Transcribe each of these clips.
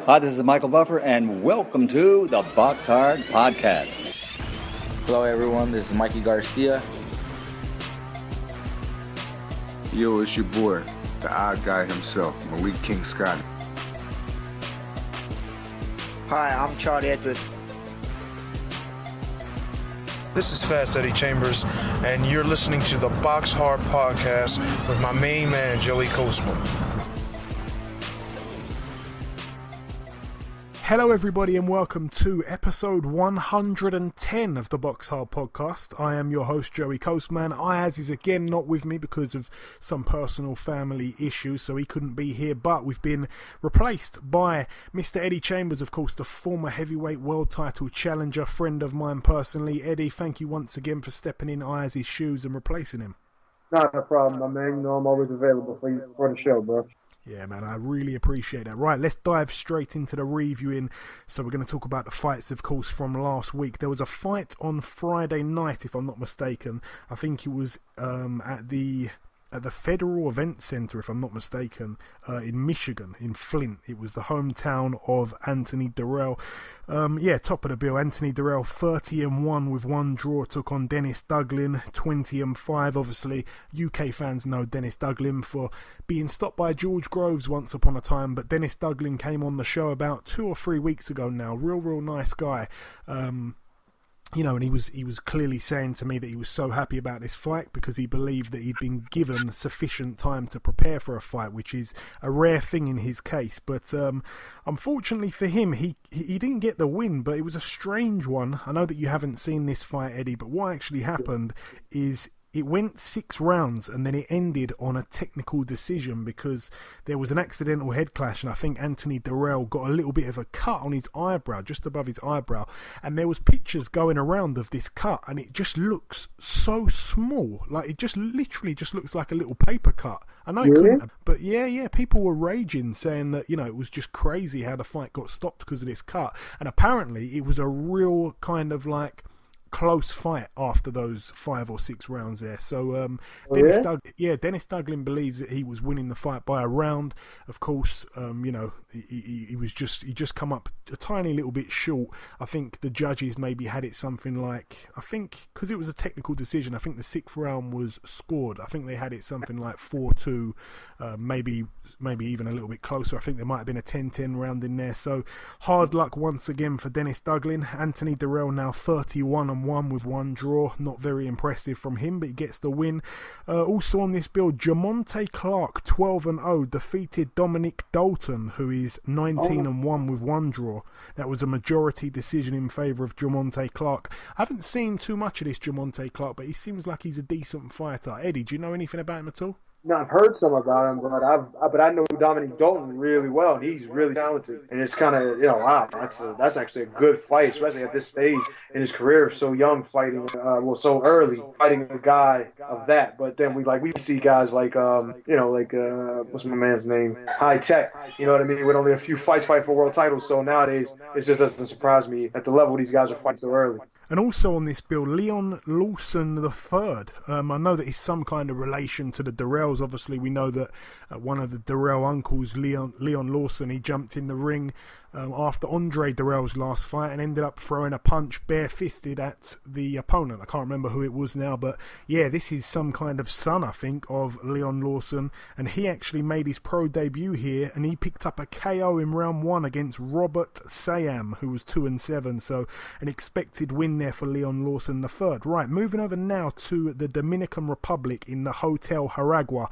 Hi, this is Michael Buffer, and welcome to the Boxhard podcast. Hello, everyone. This is Mikey Garcia. Yo, it's your boy, the odd guy himself, Malik King Scott. Hi, I'm Charlie Edwards. This is Fast Eddie Chambers, and you're listening to the Boxhard podcast with my main man, Joey Coastman. Hello everybody and welcome to episode 110 of the Boxhard podcast. I am your host Joey Coastman. Ayaz is again not with me because of some personal family issues, so he couldn't be here, but we've been replaced by Mr. Eddie Chambers, of course, the former heavyweight world title challenger, friend of mine personally. Eddie, thank you once again for stepping in Ayaz's shoes and replacing him. Not a problem, my man. You know I'm always available for the show, bro. Yeah, man, I really appreciate that. Right, let's dive straight into the reviewing. So we're going to talk about the fights, of course, from last week. There was a fight on Friday night, if I'm not mistaken. I think it was at the Federal Event Center, if I'm not mistaken, in Michigan, in Flint. It was the hometown of Anthony Dirrell. Top of the bill. Anthony Dirrell, 30-1 with one draw, took on Dennis Duglin, 20-5. Obviously, UK fans know Dennis Duglin for being stopped by George Groves once upon a time, but Dennis Duglin came on the show about 2 or 3 weeks ago now. Real nice guy. And he was clearly saying to me that he was so happy about this fight because he believed that he'd been given sufficient time to prepare for a fight, which is a rare thing in his case. But unfortunately for him, he didn't get the win, but it was a strange one. I know that you haven't seen this fight, Eddie, but what actually happened is it went 6 rounds and then it ended on a technical decision because there was an accidental head clash, and I think Anthony Dirrell got a little bit of a cut on his eyebrow, just above his eyebrow, and there was pictures going around of this cut and it just looks so small, like it just literally just looks like a little paper cut. I know it couldn't, but yeah, people were raging, saying that, it was just crazy how the fight got stopped because of this cut, and apparently it was a real kind of like close fight after those 5 or 6 rounds there. So Dennis Duglin believes that he was winning the fight by a round. Of course, he just come up a tiny little bit short. I think the judges maybe had it something like, I think because it was a technical decision, I think the 6th round was scored. I think they had it something like 4-2, maybe even a little bit closer. I think there might have been a 10-10 round in there. So hard luck once again for Dennis Duglin. Anthony Dirrell now 31-1 with one draw. Not very impressive from him, but he gets the win. Also on this bill, Jamonte Clark, 12-0, defeated Dominic Dalton, who is 19-1 with one draw. That was a majority decision in favour of Jamonte Clark. I haven't seen too much of this Jamonte Clark, but he seems like he's a decent fighter. Eddie, do you know anything about him at all? No, I've heard some about him, but I know Dominic Dalton really well, and he's really talented. And it's kind of, wow, that's actually a good fight, especially at this stage in his career, so young, fighting, so early, fighting a guy of that. But then we see guys like, what's my man's name? High Tech, you know what I mean? With only a few fights fighting for world titles. So nowadays, it just doesn't surprise me at the level these guys are fighting so early. And also on this bill, Leon Lawson III. I know that he's some kind of relation to the Dirrells. Obviously, we know that one of the Dirrell uncles, Leon Lawson, he jumped in the ring after Andre Dirrell's last fight and ended up throwing a punch bare-fisted at the opponent. I can't remember who it was now, but yeah, this is some kind of son, I think, of Leon Lawson, and he actually made his pro debut here, and he picked up a KO in round 1 against Robert Sayam, who was 2-7, so an expected win there for Leon Lawson III. Right, moving over now to the Dominican Republic in the Hotel Jaragua.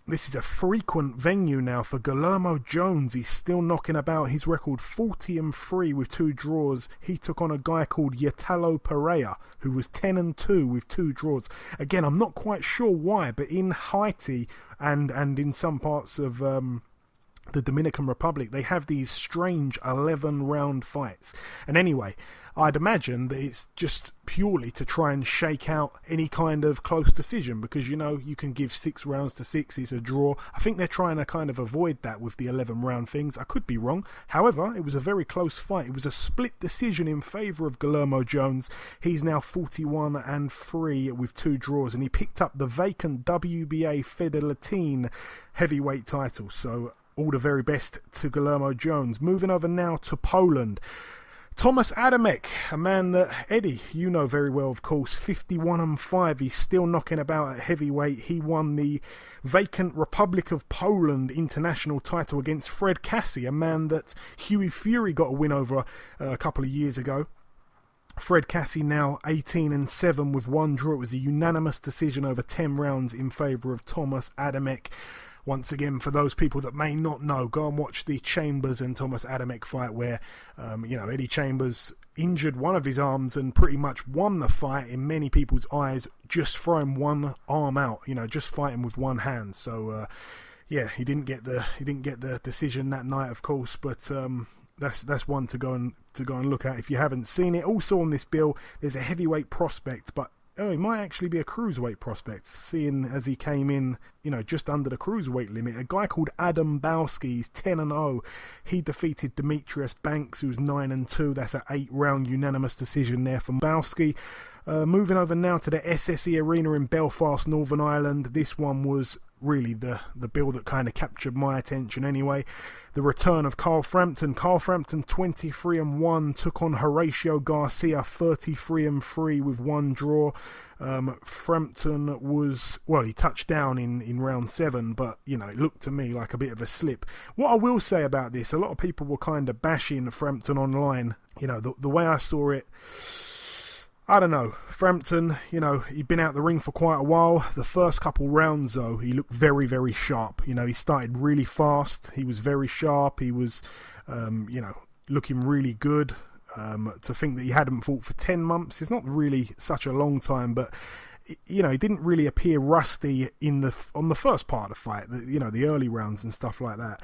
This is a frequent venue now for Guillermo Jones. He's still knocking about his record, 40-3 with 2 draws. He took on a guy called Yatalo Pereira, who was 10-2 with 2 draws. Again, I'm not quite sure why, but in Haiti and in some parts of the Dominican Republic, they have these strange 11-round fights. And anyway, I'd imagine that it's just purely to try and shake out any kind of close decision, because you can give 6 rounds to 6, it's a draw. I think they're trying to kind of avoid that with the 11-round things. I could be wrong. However, it was a very close fight. It was a split decision in favour of Guillermo Jones. He's now 41-3 with 2 draws, and he picked up the vacant WBA Federatin heavyweight title. So all the very best to Guillermo Jones. Moving over now to Poland. Thomas Adamek, a man that, Eddie, you know very well, of course, 51-5. He's still knocking about at heavyweight. He won the vacant Republic of Poland international title against Fred Cassie, a man that Hughie Fury got a win over a couple of years ago. Fred Cassie now 18-7 with one draw. It was a unanimous decision over 10 rounds in favour of Thomas Adamek. Once again, for those people that may not know, go and watch the Chambers and Thomas Adamek fight where, Eddie Chambers injured one of his arms and pretty much won the fight in many people's eyes, just throwing one arm out, just fighting with one hand. So, he didn't get the decision that night, of course, but that's one to go and look at if you haven't seen it. Also on this bill, there's a heavyweight prospect, but he might actually be a cruiserweight prospect, seeing as he came in, just under the cruiserweight limit. A guy called Adam Bowski, he's 10-0. He defeated Demetrius Banks, who's 9-2. That's an 8-round unanimous decision there from Bowski. Moving over now to the SSE Arena in Belfast, Northern Ireland. This one was really the bill that kind of captured my attention anyway. The return of Carl Frampton. Carl Frampton 23-1 took on Horatio Garcia 33-3 with one draw. Frampton he touched down in round 7, but it looked to me like a bit of a slip. What I will say about this, a lot of people were kind of bashing Frampton online. The way I saw it, I don't know. Frampton, he'd been out the ring for quite a while. The first couple rounds, though, he looked very, very sharp. He started really fast. He was very sharp. He was, looking really good. To think that he hadn't fought for 10 months, it's not really such a long time, but he didn't really appear rusty on the first part of the fight, the early rounds and stuff like that.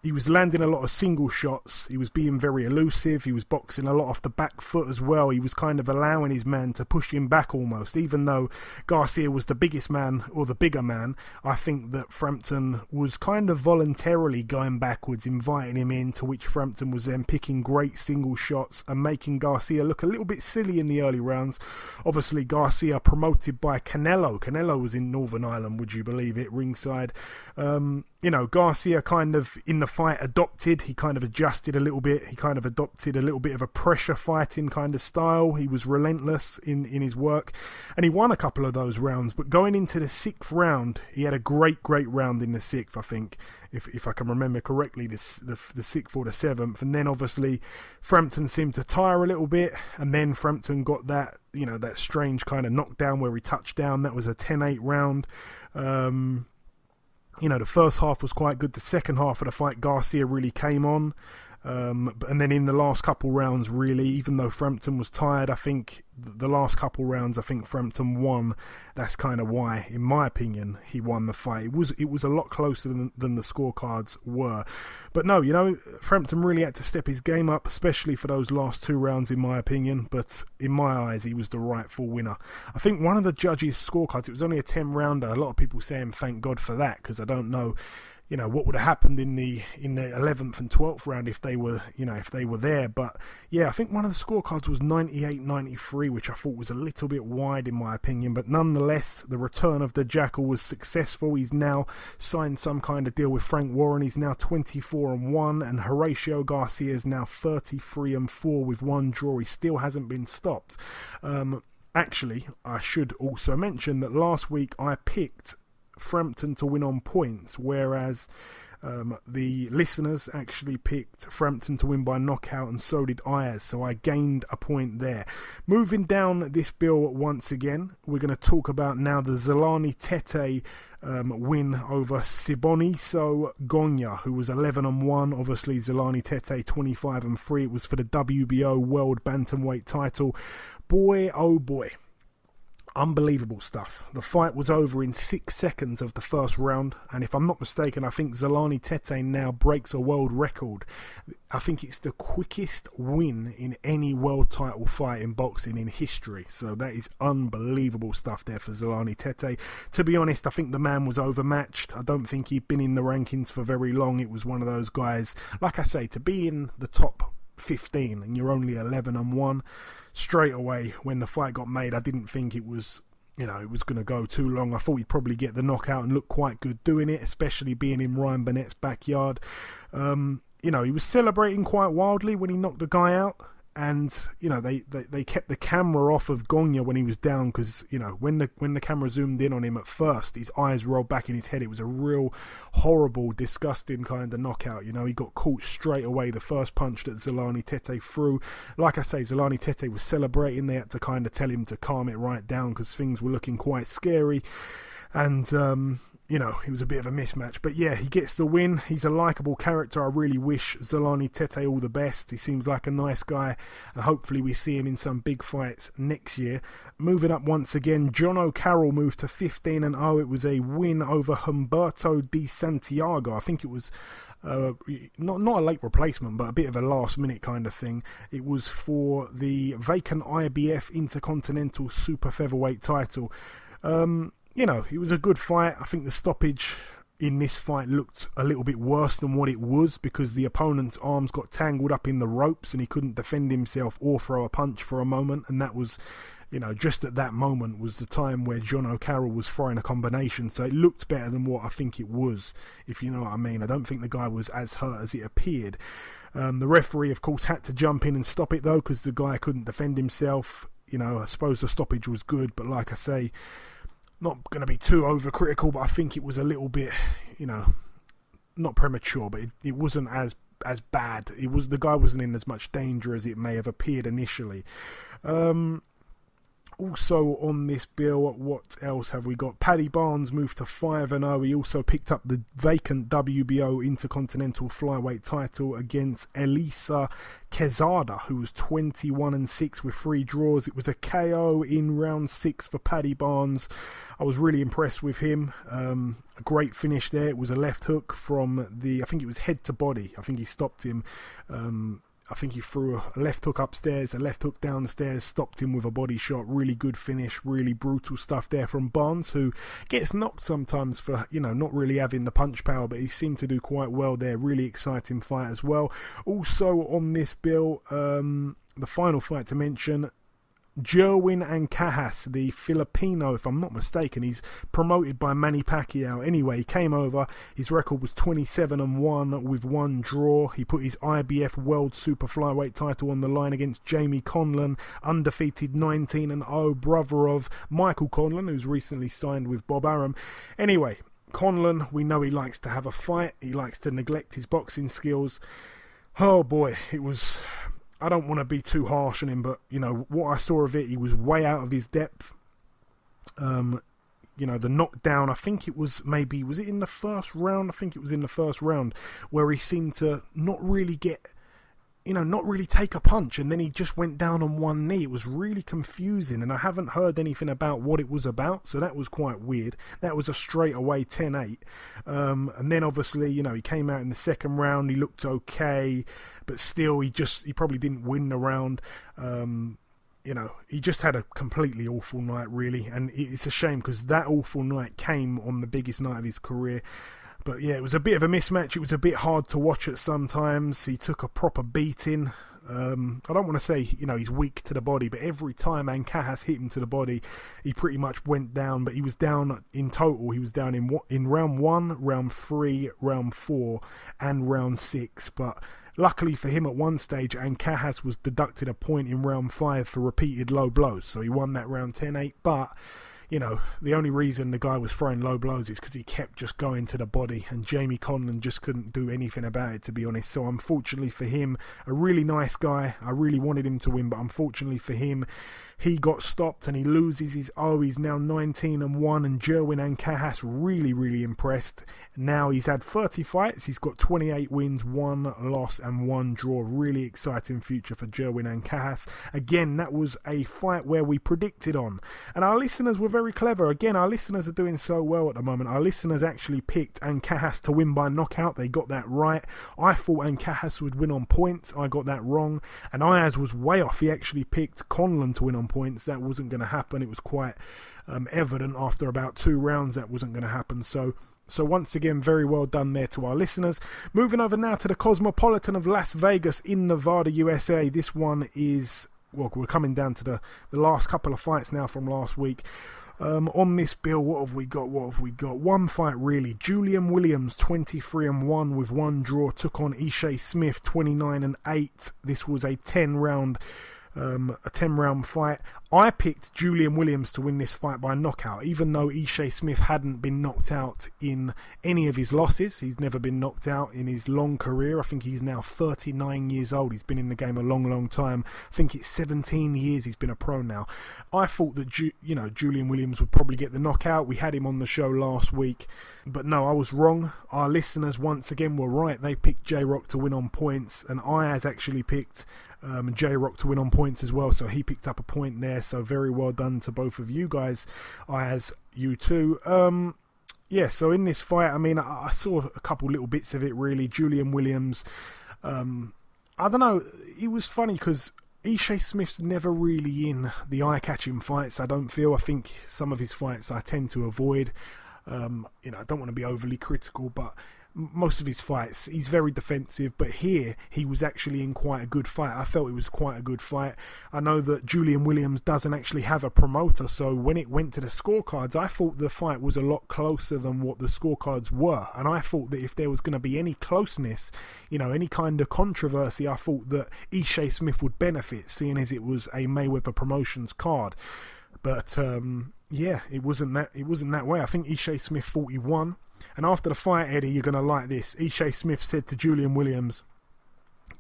He was landing a lot of single shots. He was being very elusive. He was boxing a lot off the back foot as well. He was kind of allowing his man to push him back almost, even though Garcia was the biggest man or the bigger man. I think that Frampton was kind of voluntarily going backwards, inviting him in, to which Frampton was then picking great single shots and making Garcia look a little bit silly in the early rounds. Obviously, Garcia promoted by Canelo. Canelo was in Northern Ireland, would you believe it, ringside. Garcia kind of in the fight adopted. He kind of adjusted a little bit. He kind of adopted a little bit of a pressure fighting kind of style. He was relentless in his work, and he won a couple of those rounds. But going into the 6th round, he had a great round in the 6th, I think, if I can remember correctly, the 6th or the 7th. And then obviously Frampton seemed to tire a little bit, and then Frampton got that strange kind of knockdown where he touched down. That was a 10-8 round. The first half was quite good. The second half of the fight, Garcia really came on. And then in the last couple rounds, really, even though Frampton was tired, I think the last couple rounds, I think Frampton won. That's kind of why, in my opinion, he won the fight. It was a lot closer than the scorecards were. But no, Frampton really had to step his game up, especially for those last 2 rounds, in my opinion. But in my eyes, he was the rightful winner. I think one of the judges' scorecards, it was only a 10-rounder. A lot of people saying thank God for that, because I don't know what would have happened in the 11th and 12th round if they were there. But yeah, I think one of the scorecards was 98-93, which I thought was a little bit wide in my opinion. But nonetheless, the return of the Jackal was successful. He's now signed some kind of deal with Frank Warren. He's now 24-1, and Horatio Garcia is now 33-4 with one draw. He still hasn't been stopped. Actually, I should also mention that last week I picked Frampton to win on points, whereas the listeners actually picked Frampton to win by knockout, and so did Ayers, so I gained a point there. Moving down this bill once again, we're going to talk about now the Zelani Tete win over Siboniso Gonya, who was 11-1. Obviously Zelani Tete 25-3. It was for the WBO World Bantamweight title. Boy, oh boy, unbelievable stuff. The fight was over in 6 seconds of the first round, and if I'm not mistaken, I think Zelani Tete now breaks a world record. I think it's the quickest win in any world title fight in boxing in history, so that is unbelievable stuff there for Zelani Tete. To be honest, I think the man was overmatched. I don't think he'd been in the rankings for very long. It was one of those guys, like I say, to be in the top 15 and you're only 11-1 straight away when the fight got made. I didn't think it was it was going to go too long. I thought he'd probably get the knockout and look quite good doing it, especially being in Ryan Burnett's backyard. He was celebrating quite wildly when he knocked the guy out. And, they kept the camera off of Gogna when he was down because, when the camera zoomed in on him at first, his eyes rolled back in his head. It was a real horrible, disgusting kind of knockout. He got caught straight away. The first punch that Zolani Tete threw. Like I say, Zolani Tete was celebrating. They had to kind of tell him to calm it right down because things were looking quite scary. And, it was a bit of a mismatch. But yeah, he gets the win. He's a likeable character. I really wish Zolani Tete all the best. He seems like a nice guy. And hopefully we see him in some big fights next year. Moving up once again, John O'Carroll moved to 15-0. It was a win over Humberto Di Santiago. I think it was not a late replacement, but a bit of a last minute kind of thing. It was for the vacant IBF Intercontinental Super Featherweight title. It was a good fight. I think the stoppage in this fight looked a little bit worse than what it was because the opponent's arms got tangled up in the ropes and he couldn't defend himself or throw a punch for a moment. And that was, just at that moment was the time where John O'Carroll was throwing a combination. So it looked better than what I think it was, if you know what I mean. I don't think the guy was as hurt as it appeared. The referee, of course, had to jump in and stop it, though, because the guy couldn't defend himself. I suppose the stoppage was good, but like I say, not going to be too overcritical, but I think it was a little bit, not premature, but it wasn't as bad. The guy wasn't in as much danger as it may have appeared initially. Also on this bill, what else have we got? Paddy Barnes moved to 5-0. He also picked up the vacant WBO Intercontinental Flyweight title against Elisa Quezada, who was 21-6 with 3 draws. It was a KO in round 6 for Paddy Barnes. I was really impressed with him. A great finish there. It was a left hook from I think it was head to body. I think he stopped him. I think he threw a left hook upstairs, a left hook downstairs, stopped him with a body shot. Really good finish, really brutal stuff there from Barnes, who gets knocked sometimes for, not really having the punch power, but he seemed to do quite well there. Really exciting fight as well. Also on this bill, the final fight to mention, Jerwin Ancajas, the Filipino, if I'm not mistaken. He's promoted by Manny Pacquiao. Anyway, he came over. His record was 27-1 with 1 draw. He put his IBF World Super Flyweight title on the line against Jamie Conlon, undefeated 19-0, brother of Michael Conlon, who's recently signed with Bob Arum. Anyway, Conlon, we know he likes to have a fight. He likes to neglect his boxing skills. Oh boy, it was... I don't want to be too harsh on him, but, what I saw of it, he was way out of his depth. The knockdown, I think it was was it in the first round? I think it was in the first round where he seemed to not really get, not really take a punch, and then he just went down on one knee. It was really confusing, and I haven't heard anything about what it was about, so that was quite weird. That was a straightaway 10-8. And then obviously, he came out in the second round, he looked okay, but still he probably didn't win the round. He just had a completely awful night, really, and it's a shame because that awful night came on the biggest night of his career. But yeah, it was a bit of a mismatch. It was a bit hard to watch at sometimes. He took a proper beating. I don't want to say, he's weak to the body, but every time Ancajas hit him to the body, he pretty much went down. But he was down in total. He was down in round 1, round 3, round 4, and round 6. But luckily for him, at one stage, Ancajas was deducted a point in round 5 for repeated low blows. So he won that round 10-8. But the only reason the guy was throwing low blows is because he kept just going to the body, and Jamie Conlon just couldn't do anything about it, to be honest. So unfortunately for him, a really nice guy, I really wanted him to win, but unfortunately for him, he got stopped and he loses his He's now 19-1, and Jerwin Ancajas really, really impressed. Now he's had 30 fights, he's got 28 wins, 1 loss and 1 draw. Really exciting future for Jerwin Ancajas. Again, that was a fight where we predicted on, and our listeners were very clever. Again, our listeners are doing so well at the moment. Our listeners actually picked Ancajas to win by knockout. They got that right. I thought Ancajas would win on points. I got that wrong, and Ayaz was way off. He actually picked Conlon to win on points. That wasn't going to happen. It was quite evident after about 2 rounds that wasn't going to happen. So once again, very well done there to our listeners. Moving over now to the Cosmopolitan of Las Vegas in Nevada, USA. This one is, well, we're coming down to the last couple of fights now from last week. On this bill, what have we got? One fight really. Julian Williams, 23-1 with one draw, took on Ishe Smith, 29-8. This was a 10-round fight. I picked Julian Williams to win this fight by knockout, even though Ishe Smith hadn't been knocked out in any of his losses. He's never been knocked out in his long career. I think he's now 39 years old. He's been in the game a long time. I think it's 17 years he's been a pro now. I thought that Julian Williams would probably get the knockout. We had him on the show last week, but no, I was wrong. Our listeners once again were right. They picked J-Rock to win on points, and I actually picked J-Rock to win on points as well, so he picked up a point there, so very well done to both of you guys, as you too. So in this fight, I mean, I saw a couple little bits of it really. Julian Williams, I don't know, it was funny because Ishe Smith's never really in the eye-catching fights, I don't feel. I think some of his fights I tend to avoid. I don't want to be overly critical, but most of his fights, he's very defensive, but here he was actually in quite a good fight. I felt it was quite a good fight. I know that Julian Williams doesn't actually have a promoter, so when it went to the scorecards, I thought the fight was a lot closer than what the scorecards were, and I thought that if there was going to be any closeness, any kind of controversy, I thought that Ishe Smith would benefit, seeing as it was a Mayweather Promotions card. But it wasn't that way. I think Ishe Smith 41. And after the fight, Eddie, you're going to like this. Ishe Smith said to Julian Williams,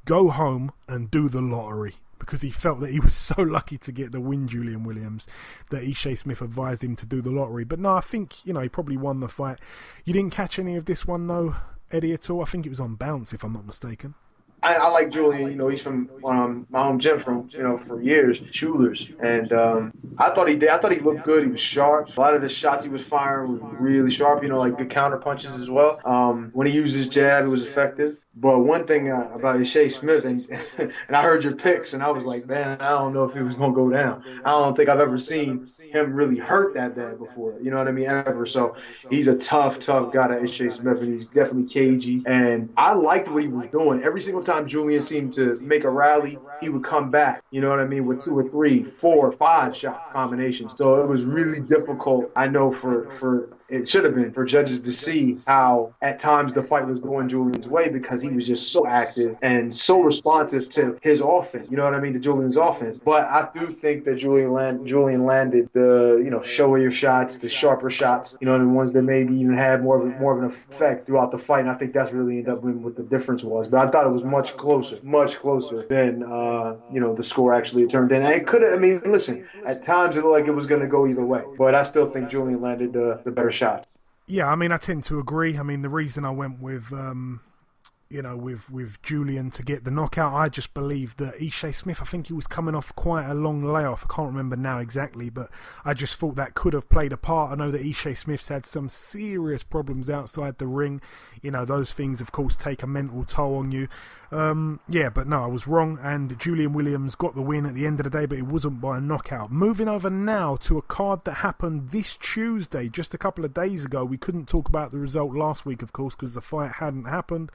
go home and do the lottery. Because he felt that he was so lucky to get the win, Julian Williams, that Ishe Smith advised him to do the lottery. But no, I think, he probably won the fight. You didn't catch any of this one, no, Eddie, at all? I think it was on Bounce, if I'm not mistaken. I like Julian. He's from my home gym for years, Schuler's, and I thought he looked good. He was sharp. A lot of the shots he was firing were really sharp. Like good counter punches as well. When he used his jab, it was effective. But one thing about Ishe Smith, and I heard your picks, and I was like, man, I don't know if he was going to go down. I don't think I've ever seen him really hurt that bad before, you know what I mean, ever. So he's a tough guy, that Ishe Smith, and he's definitely cagey. And I liked what he was doing. Every single time Julian seemed to make a rally, he would come back, you know what I mean, with 2 or 3, 4 or 5 shot combinations. So it was really difficult, I know, for it should have been for judges to see how at times the fight was going Julian's way, because he was just so active and so responsive to his offense, you know what I mean, to Julian's offense. But I do think that Julian landed the, show of your shots, the sharper shots, the ones that maybe even had more of an effect throughout the fight. And I think that's really ended up being what the difference was. But I thought it was much closer than, the score actually turned in. And it could have, listen, at times it looked like it was going to go either way. But I still think Julian landed the better shots. Yeah, I tend to agree. The reason I went with with Julian to get the knockout, I just believe that Ishe Smith, I think he was coming off quite a long layoff. I can't remember now exactly, but I just thought that could have played a part. I know that Ishe Smith's had some serious problems outside the ring. Those things, of course, take a mental toll on you. But no, I was wrong, and Julian Williams got the win at the end of the day, but it wasn't by a knockout. Moving over now to a card that happened this Tuesday, just a couple of days ago. We couldn't talk about the result last week, of course, because the fight hadn't happened.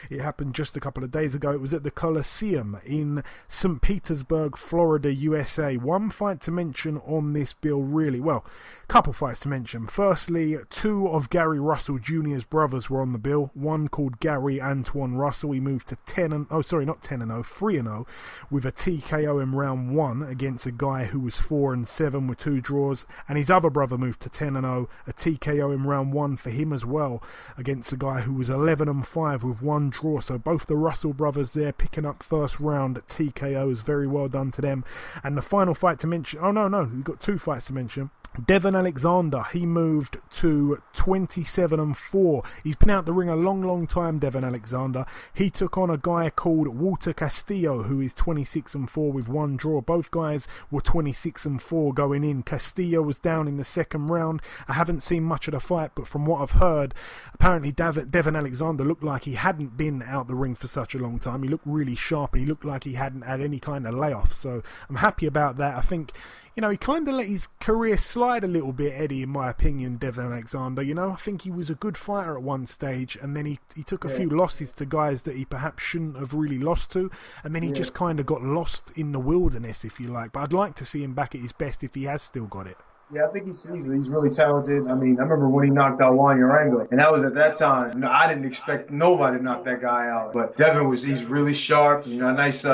It happened just a couple of days ago. It was at the Coliseum in St. Petersburg, Florida, USA. One fight to mention on this bill, really. Well, couple fights to mention. Firstly, 2 of Gary Russell Jr.'s brothers were on the bill. One called Gary Antoine Russell. He moved to 3-0 with a TKO in round 1 against a guy who was 4-7 with 2 draws. And his other brother moved to 10-0, a TKO in round 1 for him as well, against a guy who was 11-5 with 1 draw. So both the Russell brothers there picking up first round TKOs. Very well done to them. And the final fight to mention, we've got 2 fights to mention. Devin Alexander, he moved to 27-4. He's been out the ring a long time, Devin Alexander. He took on a guy called Walter Castillo, who is 26-4 with 1 draw. Both guys were 26-4 going in. Castillo was down in the second round. I haven't seen much of the fight, but from what I've heard, apparently Devin Alexander looked like he hadn't been out the ring for such a long time. He looked really sharp, and he looked like he hadn't had any kind of layoff. So I'm happy about that. I think, he kind of let his career slide a little bit, Eddie, in my opinion, Devin Alexander. I think he was a good fighter at one stage, and then he took a few losses to guys that he perhaps shouldn't have really lost to, and then he just kind of got lost in the wilderness, if you like. But I'd like to see him back at his best if he has still got it. Yeah, I think he's really talented. I mean, I remember when he knocked out Juan Urango, and that was at that time. I didn't expect nobody to knock that guy out. But he's really sharp. Nice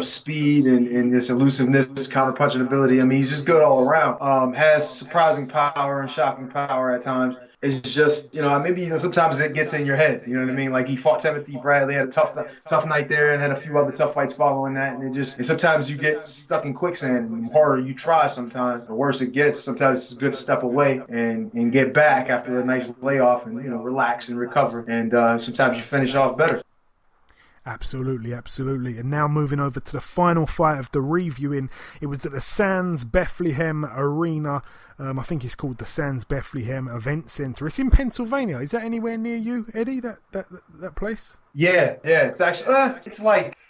speed and this elusiveness, counter punching ability. I mean, he's just good all around. Has surprising power and shocking power at times. It's just, maybe sometimes it gets in your head. You know what I mean? Like he fought Timothy Bradley, had a tough night there, and had a few other tough fights following that. And sometimes you get stuck in quicksand. The harder you try, sometimes the worse it gets. Sometimes it's good to step away and get back after a nice layoff and relax and recover. And sometimes you finish off better. Absolutely, absolutely. And now moving over to the final fight of the reviewing. It was at the Sands Bethlehem Arena. I think it's called the Sands Bethlehem Event Center. It's in Pennsylvania. Is that anywhere near you, Eddie? That place? Yeah. It's actually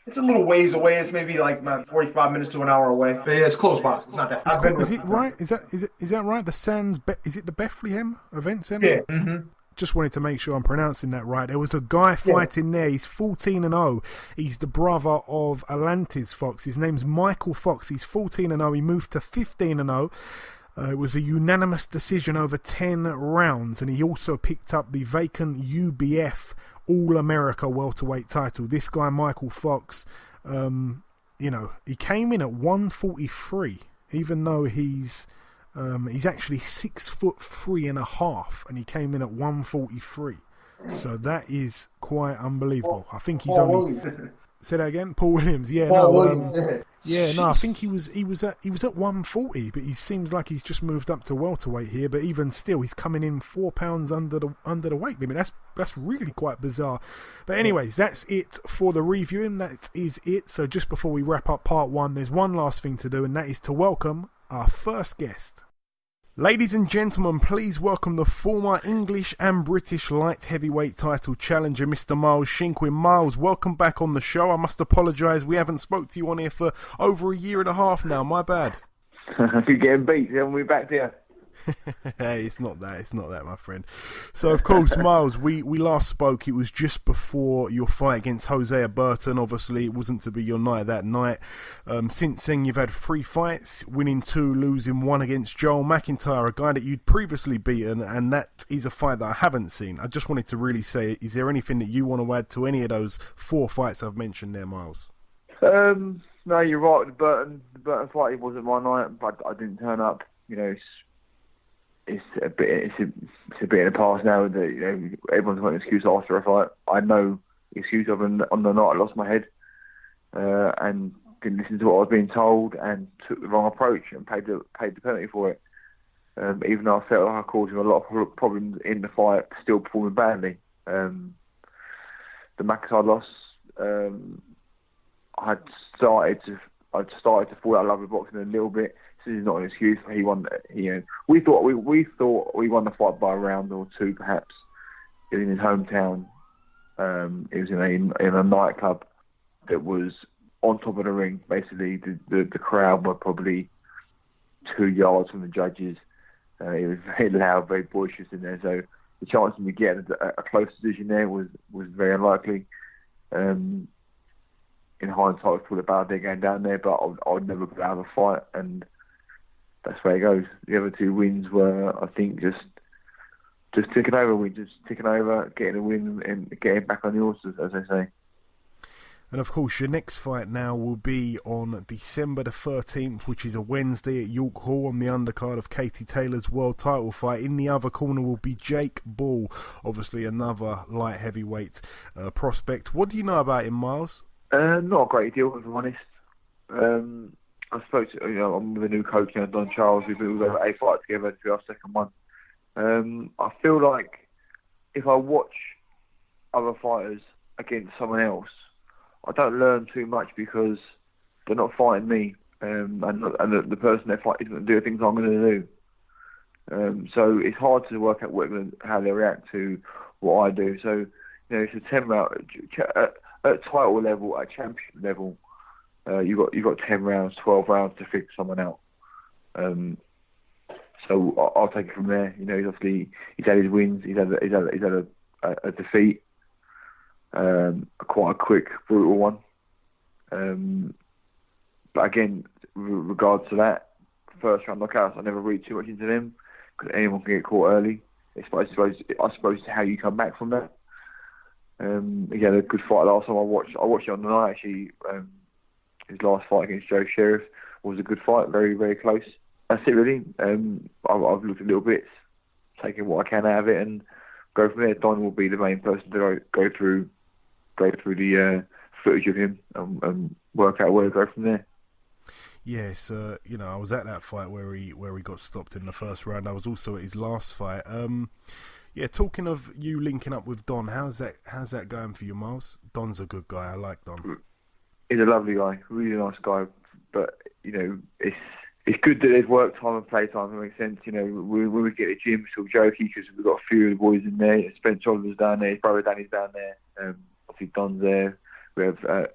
it's a little ways away. It's maybe like about 45 minutes to an hour away. But yeah, it's close by. It's not that. Is it right? Is that right? The Sands. Is it the Bethlehem Event Center? Yeah. Mm-hmm. Just wanted to make sure I'm pronouncing that right. There was a guy fighting there. He's 14-0. He's the brother of Atlantis Fox. His name's Michael Fox. He's 14-0. He moved to 15-0. It was a unanimous decision over 10 rounds, and he also picked up the vacant UBF All-America welterweight title. This guy, Michael Fox, he came in at 143, even though he's actually 6'3.5", and he came in at 143. So that is quite unbelievable. I think he's only. Say that again, Paul Williams. Yeah, I think he was at 140, but he seems like he's just moved up to welterweight here. But even still, he's coming in 4 pounds under the weight limit. That's really quite bizarre. But anyways, that's it for the reviewing. That is it. So just before we wrap up part one, there's one last thing to do, and that is to welcome our first guest. Ladies and gentlemen, please welcome the former English and British light heavyweight title challenger, Mr. Miles Shinkwin. Miles, welcome back on the show. I must apologise, we haven't spoke to you on here for over a year and a half now. My bad. You're getting beat, haven't we, back there? Hey, it's not that, my friend. So, of course, Miles, we last spoke. It was just before your fight against Hosea Burton. Obviously, it wasn't to be your night that night. Since then, you've had 3 fights, winning 2, losing 1 against Joel McIntyre, a guy that you'd previously beaten, and that is a fight that I haven't seen. I just wanted to really say, is there anything that you want to add to any of those 4 fights I've mentioned there, Miles? No, you're right. The Burton fight, it wasn't my night, but I didn't turn up. It's a bit in the past now that everyone's got an excuse after a fight. I had no excuse on the night I lost my head and didn't listen to what I was being told and took the wrong approach and paid the penalty for it. Even though I felt like I caused him a lot of problems in the fight, still performing badly. The McIntyre loss, I'd started to fall out of love with boxing a little bit. This is not an excuse. He won. We thought we won the fight by a round or 2, perhaps. In his hometown, it was in a nightclub that was on top of the ring. Basically, the crowd were probably 2 yards from the judges. It was very loud, very boisterous in there. So the chance of me getting a close decision there was very unlikely. In hindsight, I was probably about there going down there, but I would never put out of a fight, and that's where it goes. The other 2 wins were, I think, just ticking over. Getting a win and getting back on the horses, as they say. And of course, your next fight now will be on December the 13th, which is a Wednesday at York Hall on the undercard of Katie Taylor's world title fight. In the other corner will be Jake Ball, obviously another light heavyweight prospect. What do you know about him, Miles? Not a great deal, if I'm honest. I spoke to, I'm with a new coach now, Don Charles. We've been over 8 fights together to be our second one. I feel like if I watch other fighters against someone else, I don't learn too much because they're not fighting me, and the person they fight isn't going to do the things I'm going to do. So it's hard to work out how they react to what I do. So it's a 10 round at title level, at championship level. You've got 10 rounds, 12 rounds to figure someone out. So I'll take it from there. He's had his wins. He's had a defeat, quite a quick, brutal one. But again, with regards to that, first round knockouts, I never read too much into them because anyone can get caught early. I suppose it's how you come back from that. He had a good fight last time I watched it on the night actually. His last fight against Joe Sheriff was a good fight, very, very close. That's it really. I've looked at little bits, taken what I can out of it, and go from there. Don will be the main person to go through the footage of him and work out where to go from there. Yes, I was at that fight where he got stopped in the first round. I was also at his last fight. Talking of you linking up with Don, how's that going for you, Miles? Don's a good guy. I like Don. He's a lovely guy, really nice guy. But it's good that there's work time and play time. It makes sense. When we get to the gym, we're still jokey because we've got a few of the boys in there. Spencer Oliver's down there. His brother Danny's down there. Obviously Don's there. We have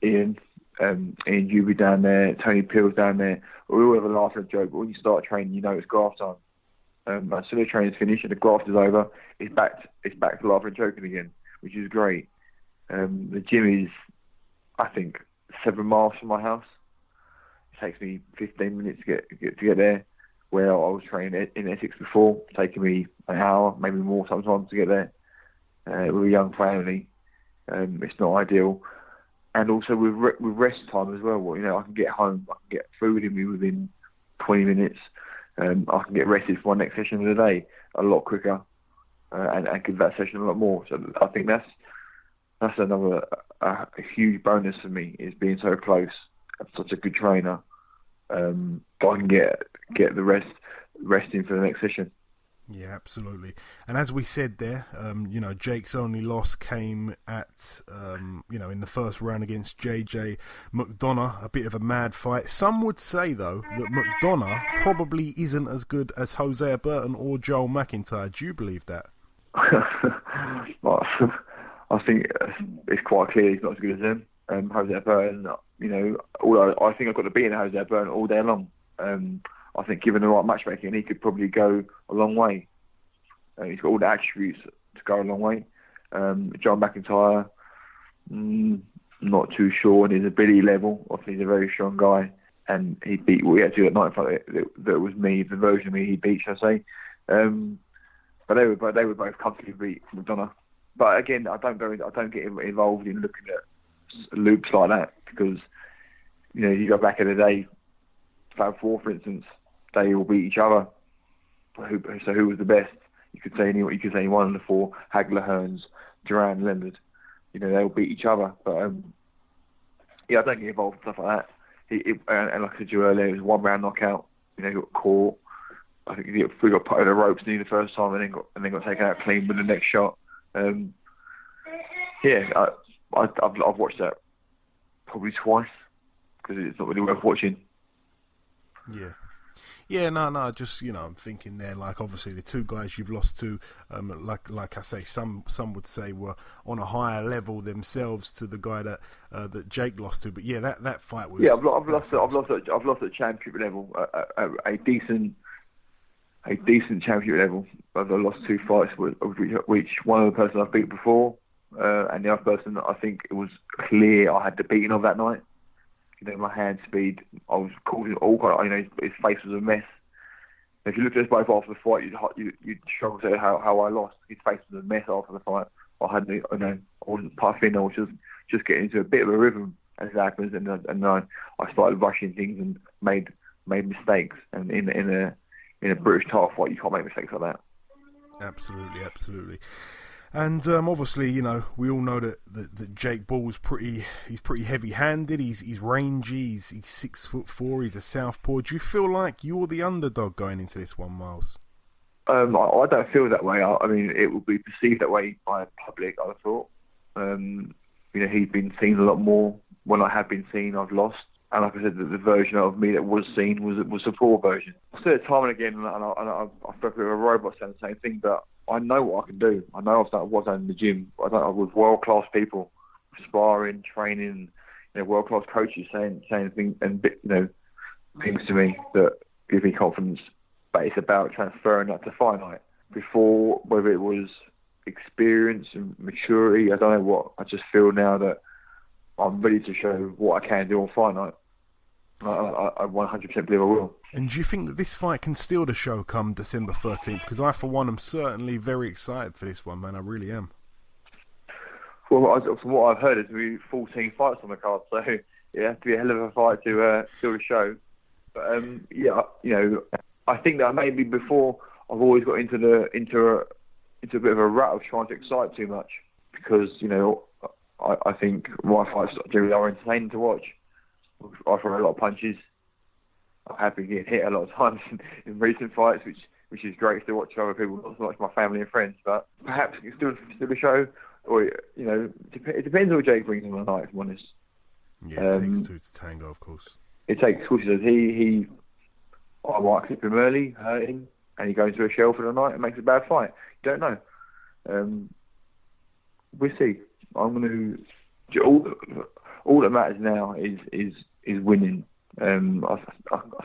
Ian Juby down there. Tony Peel's down there. We all have a laugh and a joke. But when you start training, it's graft time. As soon as the training's finished and the graft is over, it's back to laughing and joking again, which is great. The gym is, I think, 7 miles from my house. It takes me 15 minutes to get there. Where I was training in Essex before, taking me an hour, maybe more sometimes to get there. We're a young family. It's not ideal. And also with rest time as well. I can get home, I can get food in me within 20 minutes. I can get rested for my next session of the day a lot quicker and give that session a lot more. So I think that's another a huge bonus for me, is being so close and such a good trainer. But I can get the rest in for the next session. Yeah, absolutely. And as we said there, Jake's only loss came at, in the first round against JJ McDonough, a bit of a mad fight. Some would say, though, that McDonough probably isn't as good as Hosea Burton or Joel McIntyre. Do you believe that? Well, I think it's quite clear he's not as good as him. Hosea Burton, although I think I've got to beat Hosea Burton all day long. I think given the right matchmaking, he could probably go a long way. He's got all the attributes to go a long way. John McIntyre, not too sure on his ability level. Obviously, he's a very strong guy, and he beat what he had to do at night in front of it. That was me, the version of me he beat, should I say. But they were both comfortably beat McDonough. But again, I don't get involved in looking at loops like that, because you go back in the day, Fab Four, for instance, they all beat each other. So who was the best? You could say one of the four: Hagler, Hearns, Duran, Leonard. They all beat each other. But I don't get involved in stuff like that. And like I said to you earlier, it was a 1-round knockout. He got caught. I think he got put in the ropes the first time, and then got taken out clean with the next shot. I've watched that probably twice because it's not really worth watching. Yeah, no. Just I'm thinking there. Like, obviously, the two guys you've lost to, like I say, some would say were on a higher level themselves to the guy that Jake lost to. But yeah, that fight was. Yeah, I've lost at championship level, a decent championship level. I've lost 2 fights, which one of the person I've beat before, and the other person I think it was clear I had the beating of that night. My hand speed, I was causing all kind of, his face was a mess. If you looked at us both after the fight, you'd struggle to say how I lost. His face was a mess after the fight. I wasn't puffing. I was just getting into a bit of a rhythm as it happens, and I started rushing things and made mistakes. And in a British title fight, you can't make mistakes like that. Absolutely. And obviously, we all know that Jake Ball is he's pretty heavy-handed. He's rangy. He's 6'4". He's a southpaw. Do you feel like you're the underdog going into this one, Miles? I don't feel that way. I mean, it will be perceived that way by the public, I thought. He's been seen a lot more. When I have been seen, I've lost. And like I said, the version of me that was seen was the poor version. I said it time and again, and I feel like a robot saying the same thing, but I know what I can do. I know I've done what I've done in the gym. I with world-class people, sparring, training, world-class coaches saying things and things to me that give me confidence. But it's about transferring that to fight night. Before, whether it was experience and maturity, I don't know what. I just feel now that I'm ready to show what I can do on fight night. I 100% believe I will. And do you think that this fight can steal the show come December 13th? Because I, for one, am certainly very excited for this one, man. I really am. Well, from what I've heard, there's going to be 14 fights on the card, so it has to be a hell of a fight to steal the show. But I think that maybe before I've always got into a bit of a rut of trying to excite too much, because I think my fights generally are entertaining to watch. I throw a lot of punches. I have been getting hit a lot of times in recent fights, which is great to watch other people, not so much my family and friends. But perhaps it can still the show, or it depends on what Jake brings on the night. If I'm honest. Yeah, it takes two to tango, of course. It takes, of course, I might clip him early, hurt him, and he goes into a shell for the night and makes a bad fight. You don't know. We'll see. I'm going to. All that matters now is winning. I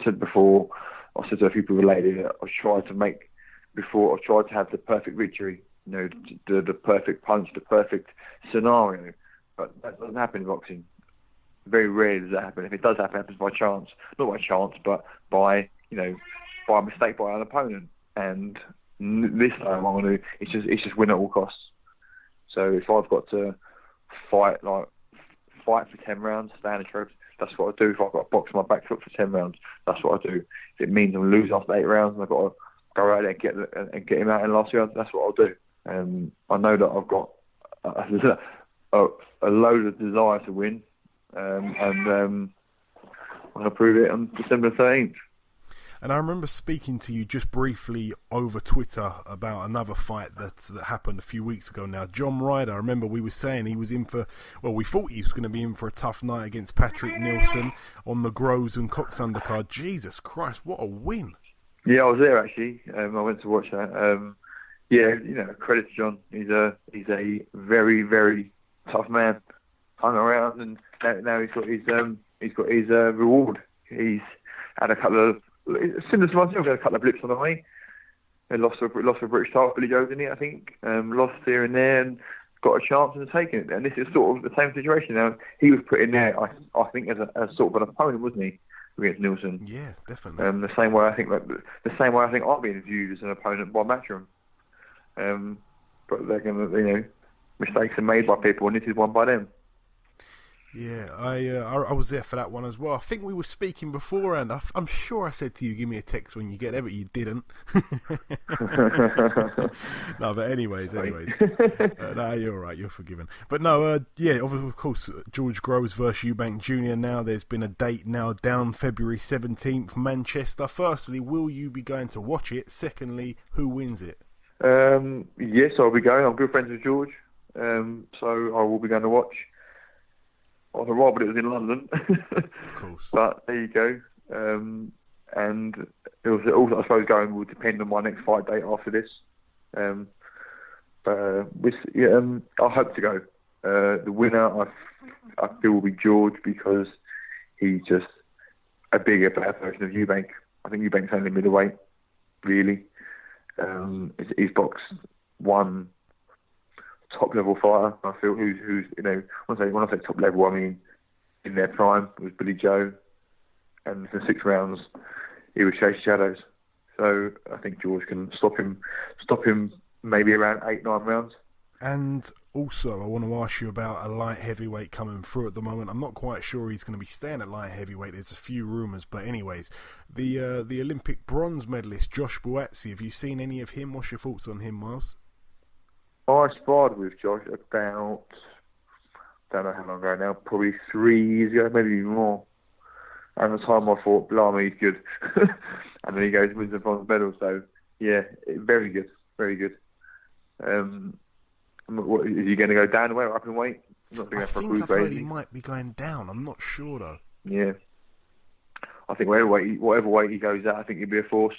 said before, I said to a few people lately that I've tried to have the perfect victory, the perfect punch, the perfect scenario, but that doesn't happen in boxing. Very rarely does that happen. If it does happen, it happens by chance. Not by chance, but by a mistake by an opponent. And this time, I'm going to. It's just win at all costs. So if I've got to fight for 10 rounds, stay in the tropes, that's what I do. If I've got to box my back foot for 10 rounds, that's what I do. If it means I'm losing after 8 rounds and I've got to go out there and get him out in the last round, that's what I'll do. I know that I've got a load of desire to win, and I'm going to prove it on December 13th. And I remember speaking to you just briefly over Twitter about another fight that happened a few weeks ago now. John Ryder, I remember we were saying he was in for, well, we thought he was going to be in for a tough night against Patrick Nielsen on the Groves and Cox undercard. Jesus Christ, what a win. Yeah, I was there actually. I went to watch that. Credit to John. He's a very, very tough man. Hung around, and now he's got his reward. He's had a couple of, similar to myself, had a couple of blips on the way. They lost a British title, Billy Joe, didn't he? I think lost here and there, and got a chance and taken it. And this is sort of the same situation now. He was put in there, I think, as sort of an opponent, wasn't he, against Nielsen? Yeah, definitely. The same way I think I'm being viewed as an opponent by Matchroom. But they're going to, mistakes are made by people, and this is one by them. Yeah, I was there for that one as well. I think we were speaking beforehand. I'm sure I said to you, give me a text when you get there, but you didn't. No, but anyways. No, you're all right. You're forgiven. But no, of course, George Groves versus Eubank Jr. Now there's been a date now down February 17th, Manchester. Firstly, will you be going to watch it? Secondly, who wins it? Yes, I'll be going. I'm good friends with George, so I will be going to watch. I was right, but it was in London. Of course. But there you go. And it was also, I suppose, going will depend on my next fight date after this. I hope to go. The winner, I feel, will be George, because he's just a bigger, better version of Eubank. I think Eubank's only middleweight, really. He's boxed one top level fighter, I feel, who's when I say top level, I mean in their prime was Billy Joe, and for 6 rounds he was chasing shadows. So I think George can stop him maybe around 8-9 rounds. And also, I want to ask you about a light heavyweight coming through at the moment. I'm not quite sure he's going to be staying at light heavyweight. There's a few rumours, but anyways, the Olympic bronze medalist Josh Buatsi. Have you seen any of him? What's your thoughts on him, Miles? I sparred with Josh about, don't know how long ago now, probably 3 years ago, maybe even more. And at the time I thought, blimey, he's good. And then he goes and wins the bronze medal. So, yeah, very good, very good. Is he going to go down the weight or up in weight? I think I've heard he might be going down. I'm not sure, though. Yeah. I think whatever weight he goes at, I think he'll be a force.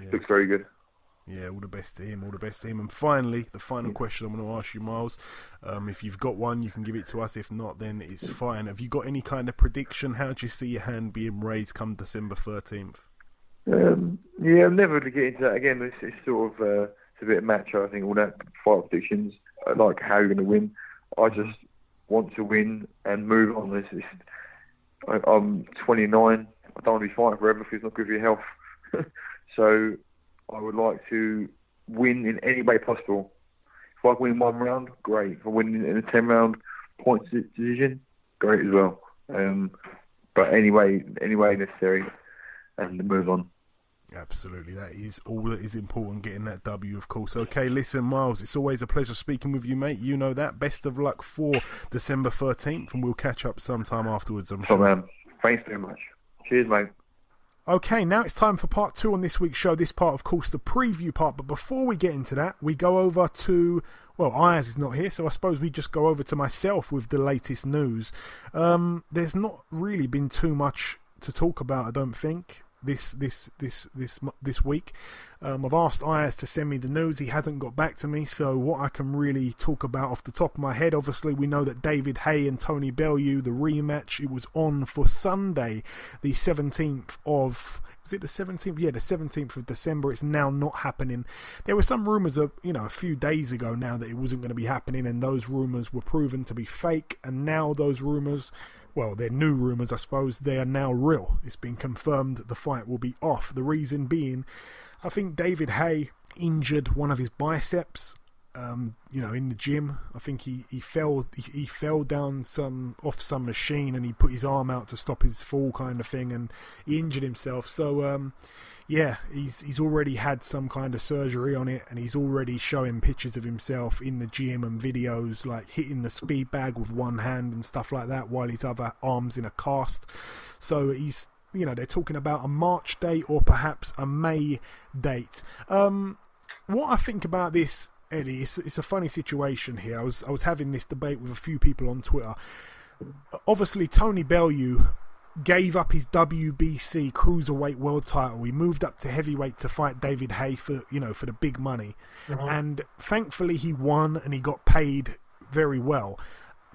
Yeah. Looks very good. Yeah, all the best to him, all the best to him. And finally, the final question I'm going to ask you, Miles. If you've got one, you can give it to us. If not, then it's fine. Have you got any kind of prediction? How do you see your hand being raised come December 13th? I'm never going to get into that again. It's sort of it's a bit of macho, I think, all that fight predictions, like how you're going to win. I just want to win and move on. I'm 29. I don't want to be fighting forever if it's not good for your health. So I would like to win in any way possible. If I win 1 round, great. If I win in a 10-round points decision, great as well. But any way necessary, and move on. Absolutely, that is all that is important, getting that W, of course. Okay, listen, Miles, it's always a pleasure speaking with you, mate. You know that. Best of luck for December 13th, and we'll catch up sometime afterwards, I'm sure. Man. Thanks very much. Cheers, mate. Okay, now it's time for part 2 on this week's show. This part, of course, the preview part. But before we get into that, we go over to... Well, Ayaz is not here, so I suppose we just go over to myself with the latest news. There's not really been too much to talk about, I don't think, this week. I've asked Ayaz to send me the news. He hasn't got back to me, so what I can really talk about off the top of my head, obviously we know that David Haye and Tony Bellew, the rematch, it was on for Sunday, the 17th of... Was it the 17th? Yeah, the 17th of December. It's now not happening. There were some rumours of, a few days ago now that it wasn't going to be happening, and those rumours were proven to be fake, and now those rumours, well, they're new rumours, I suppose, they are now real. It's been confirmed that the fight will be off. The reason being, I think David Haye injured one of his biceps, in the gym. I think he fell down off some machine, and he put his arm out to stop his fall, kind of thing, and he injured himself. So he's already had some kind of surgery on it, and he's already showing pictures of himself in the gym and videos like hitting the speed bag with one hand and stuff like that while his other arm's in a cast. So he's, they're talking about a March date or perhaps a May date. What I think about this, Eddie, it's a funny situation here. I was having this debate with a few people on Twitter. Obviously, Tony Bellew gave up his WBC cruiserweight world title. He moved up to heavyweight to fight David Haye for the big money, and thankfully he won and he got paid very well.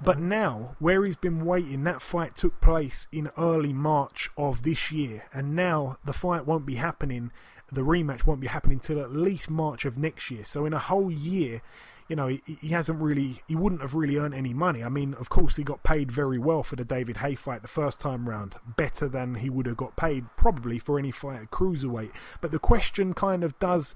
But now, where he's been waiting, that fight took place in early March of this year, and now the fight won't be happening. The rematch won't be happening till at least March of next year. So in a whole year, he wouldn't have really earned any money. I mean, of course, he got paid very well for the David Haye fight the first time round, better than he would have got paid probably for any fight at cruiserweight. But the question kind of does,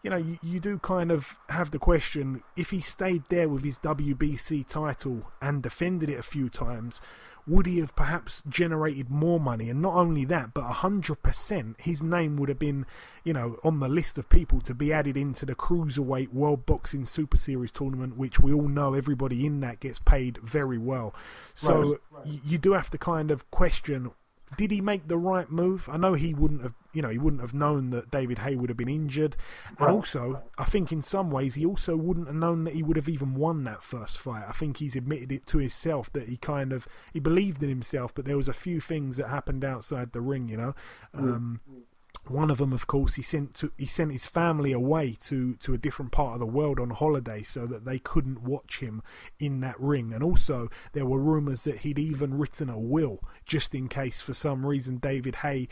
you do kind of have the question, if he stayed there with his WBC title and defended it a few times, would he have perhaps generated more money? And not only that, but 100% his name would have been, on the list of people to be added into the Cruiserweight World Boxing Super Series tournament, which we all know everybody in that gets paid very well. So you do have to kind of question, did he make the right move? I know he wouldn't have known that David Haye would have been injured. And also, I think in some ways, he also wouldn't have known that he would have even won that first fight. I think he's admitted it to himself that he believed in himself, but there was a few things that happened outside the ring, One of them, of course, he sent his family away to a different part of the world on holiday so that they couldn't watch him in that ring. And also, there were rumours that he'd even written a will just in case, for some reason, David Haye,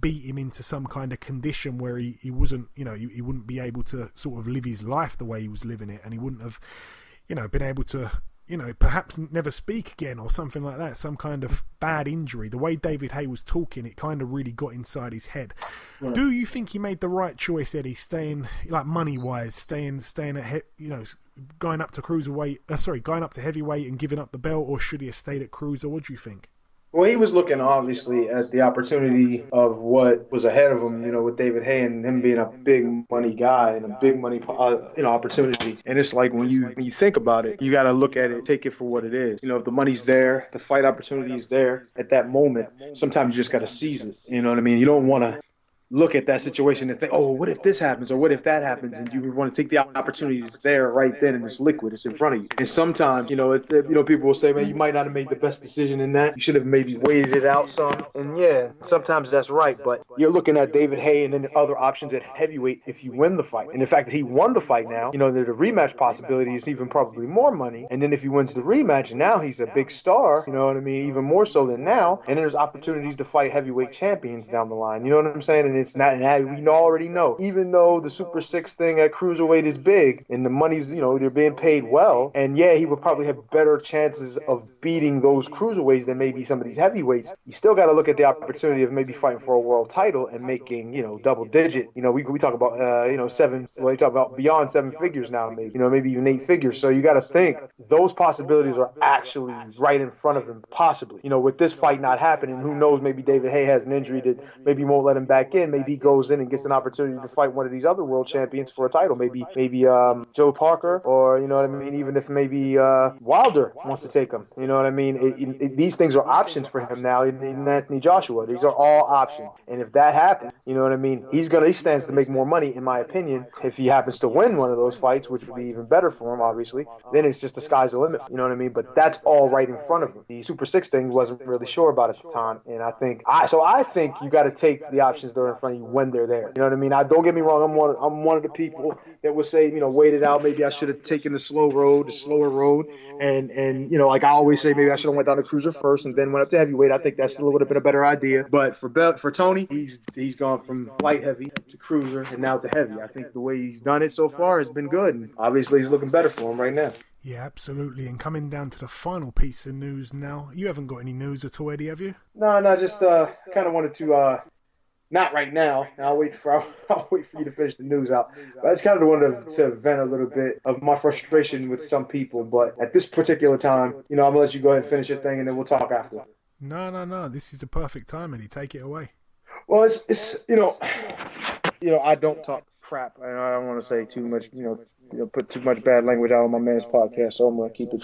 beat him into some kind of condition where he wasn't, he wouldn't be able to sort of live his life the way he was living it, and he wouldn't have, been able to, perhaps never speak again or something like that, some kind of bad injury. The way David Haye was talking, it kind of really got inside his head. Yeah. Do you think he made the right choice, Eddie, staying, like money-wise, staying at, going up to going up to heavyweight and giving up the belt, or should he have stayed at cruiser? What do you think? Well, he was looking obviously at the opportunity of what was ahead of him, with David Haye and him being a big money guy and a big money, opportunity. And it's like when you think about it, you got to look at it, take it for what it is. If the money's there, the fight opportunity is there at that moment. Sometimes you just got to seize it. You know what I mean? You don't want to look at that situation and think, oh, what if this happens or what if that happens? And you want to take the opportunity that's there right then, and it's liquid, it's in front of you. And sometimes, people will say, man, you might not have made the best decision in that. You should have maybe waited it out some. And yeah, sometimes that's right. But you're looking at David Haye and then other options at heavyweight if you win the fight. And the fact that he won the fight now, the rematch possibility is even probably more money. And then if he wins the rematch, and now he's a big star, even more so than now. And then there's opportunities to fight heavyweight champions down the line. You know what I'm saying? And it's not. And we already know, even though the Super 6 thing at cruiserweight is big and the money's, they're being paid well, and yeah, he would probably have better chances of beating those cruiserweights than maybe some of these heavyweights. You still got to look at the opportunity of maybe fighting for a world title and making, double digit. We talk about, seven. Well, you talk about beyond 7 figures now, maybe even 8 figures. So you got to think those possibilities are actually right in front of him, possibly. With this fight not happening, who knows? Maybe David Haye has an injury that maybe won't let him back in. Maybe he goes in and gets an opportunity to fight one of these other world champions for a title. Maybe Joe Parker, or even if maybe Wilder wants to take him. These things are options for him now. In Anthony Joshua, these are all options. And if that happens, he stands to make more money, in my opinion, if he happens to win one of those fights, which would be even better for him, obviously. Then it's just the sky's the limit. But that's all right in front of him. The Super 6 thing wasn't really sure about at the time, and I think you got to take the options that are in front of you when they're there. Don't get me wrong. I'm one of the people that would say, wait it out. Maybe I should have taken the slower road, and like I always say, maybe I should have went down to cruiser first and then went up to heavyweight. I think that's a little bit a better idea. But for Tony, he's gone from light heavy to cruiser and now to heavy. I think the way he's done it so far has been good, and obviously he's looking better for him right now. Yeah, absolutely. And coming down to the final piece of news now, you haven't got any news at all, Eddie, have you? No, just kind of wanted to. Not right now. I'll wait for you to finish the news out. But I just kind of wanted to vent a little bit of my frustration with some people. But at this particular time, I'm going to let you go ahead and finish your thing, and then we'll talk after. No. This is the perfect time, Eddie. Take it away. Well, it's I don't talk crap. I don't want to say too much, put too much bad language out on my man's podcast, so I'm going to keep it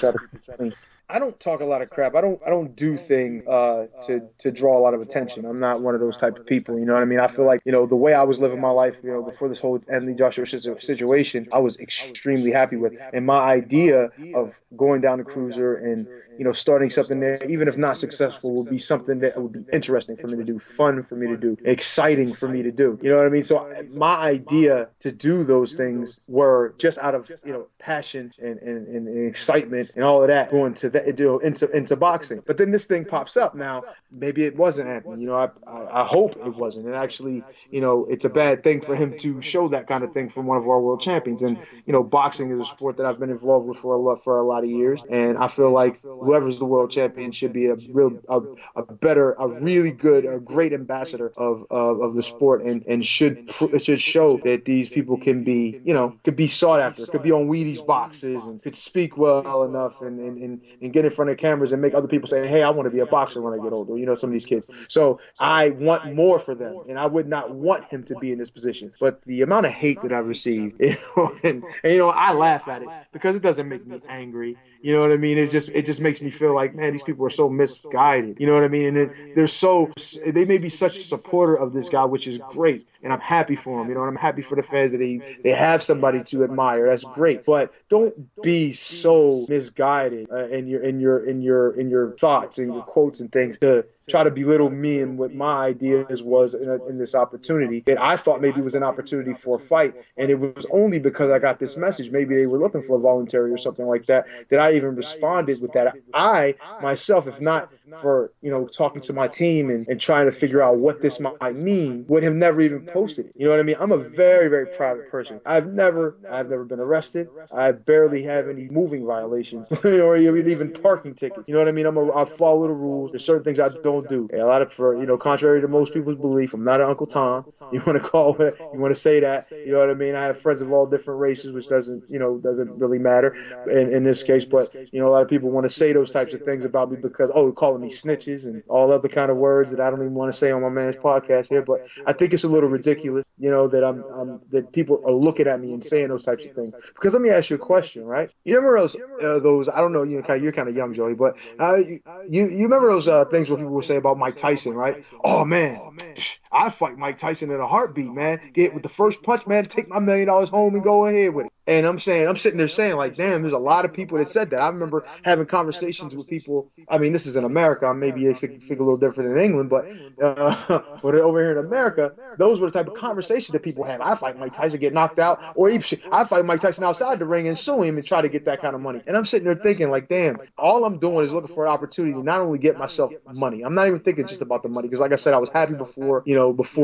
clean. I don't talk a lot of crap. I don't do things to draw a lot of attention. I'm not one of those type of people. You know what I mean? I feel like, the way I was living my life, before this whole Anthony Joshua situation, I was extremely happy with. And my idea of going down to cruiser and, starting something there, even if not successful, would be something that would be interesting for me to do, fun for me to do, exciting for me to do. You know what I mean? So my idea to do those things were just out of, passion and excitement and all of that going to that, into boxing. But then this thing pops up now. Maybe it wasn't Anthony. I hope it wasn't. And actually, it's a bad thing for him to show that kind of thing from one of our world champions. And boxing is a sport that I've been involved with for a lot of years. And I feel like whoever's the world champion should be a great ambassador of the sport, and should show that these people can be sought after, could be on Wheaties boxes, and could speak well enough and get in front of cameras and make other people say, hey, I want to be a boxer when I get older. Some of these kids. So I want more for them, and I would not want him to be in this position. But the amount of hate that I've received, and I laugh at it because it doesn't make me angry. You know what I mean? It just makes me feel like, man, these people are so misguided. You know what I mean? And they may be such a supporter of this guy, which is great. And I'm happy for him. And I'm happy for the fans that they have somebody to admire. That's great. But don't be so misguided in your thoughts and your quotes and things to try to belittle me and what my ideas was in this opportunity that I thought maybe was an opportunity for a fight. And it was only because I got this message, maybe they were looking for a voluntary or something like that, that I even responded with that. I myself, if not for, talking to my team and trying to figure out what this might mean, would have never even posted it. You know what I mean? I'm a very, very private person. I've never been arrested. I barely have any moving violations or even parking tickets. You know what I mean? I follow the rules. There's certain things I don't do. A lot of, contrary to most people's belief, I'm not an Uncle Tom. You want to call it, you want to say that, you know what I mean? I have friends of all different races, which doesn't really matter in this case. But, a lot of people want to say those types of things about me because, calling me snitches and all other kind of words that I don't even want to say on my man's podcast here. But I think it's a little ridiculous, that that people are looking at me and saying those types of things. Because let me ask you a question, right? You remember those I don't know, you're kind of young, Joey, but you remember those things where people would say about Mike Tyson, right? Oh man, I fight Mike Tyson in a heartbeat, man. Get with the first punch, man. Take my $1 million home and go ahead with it. And I'm sitting there saying, like, damn, there's a lot of people that said that. I remember having conversations with people. I mean, this is in America. Maybe they figure a little different in England, but over here in America, those were the type of conversations conversation that people have. I fight Mike Tyson, get knocked out, or even I fight Mike Tyson outside the ring and sue him and try to get that kind of money. And I'm sitting there thinking, like, damn, all I'm doing is looking for an opportunity to not only get myself money. I'm not even thinking just about the money, because like I said, I was happy before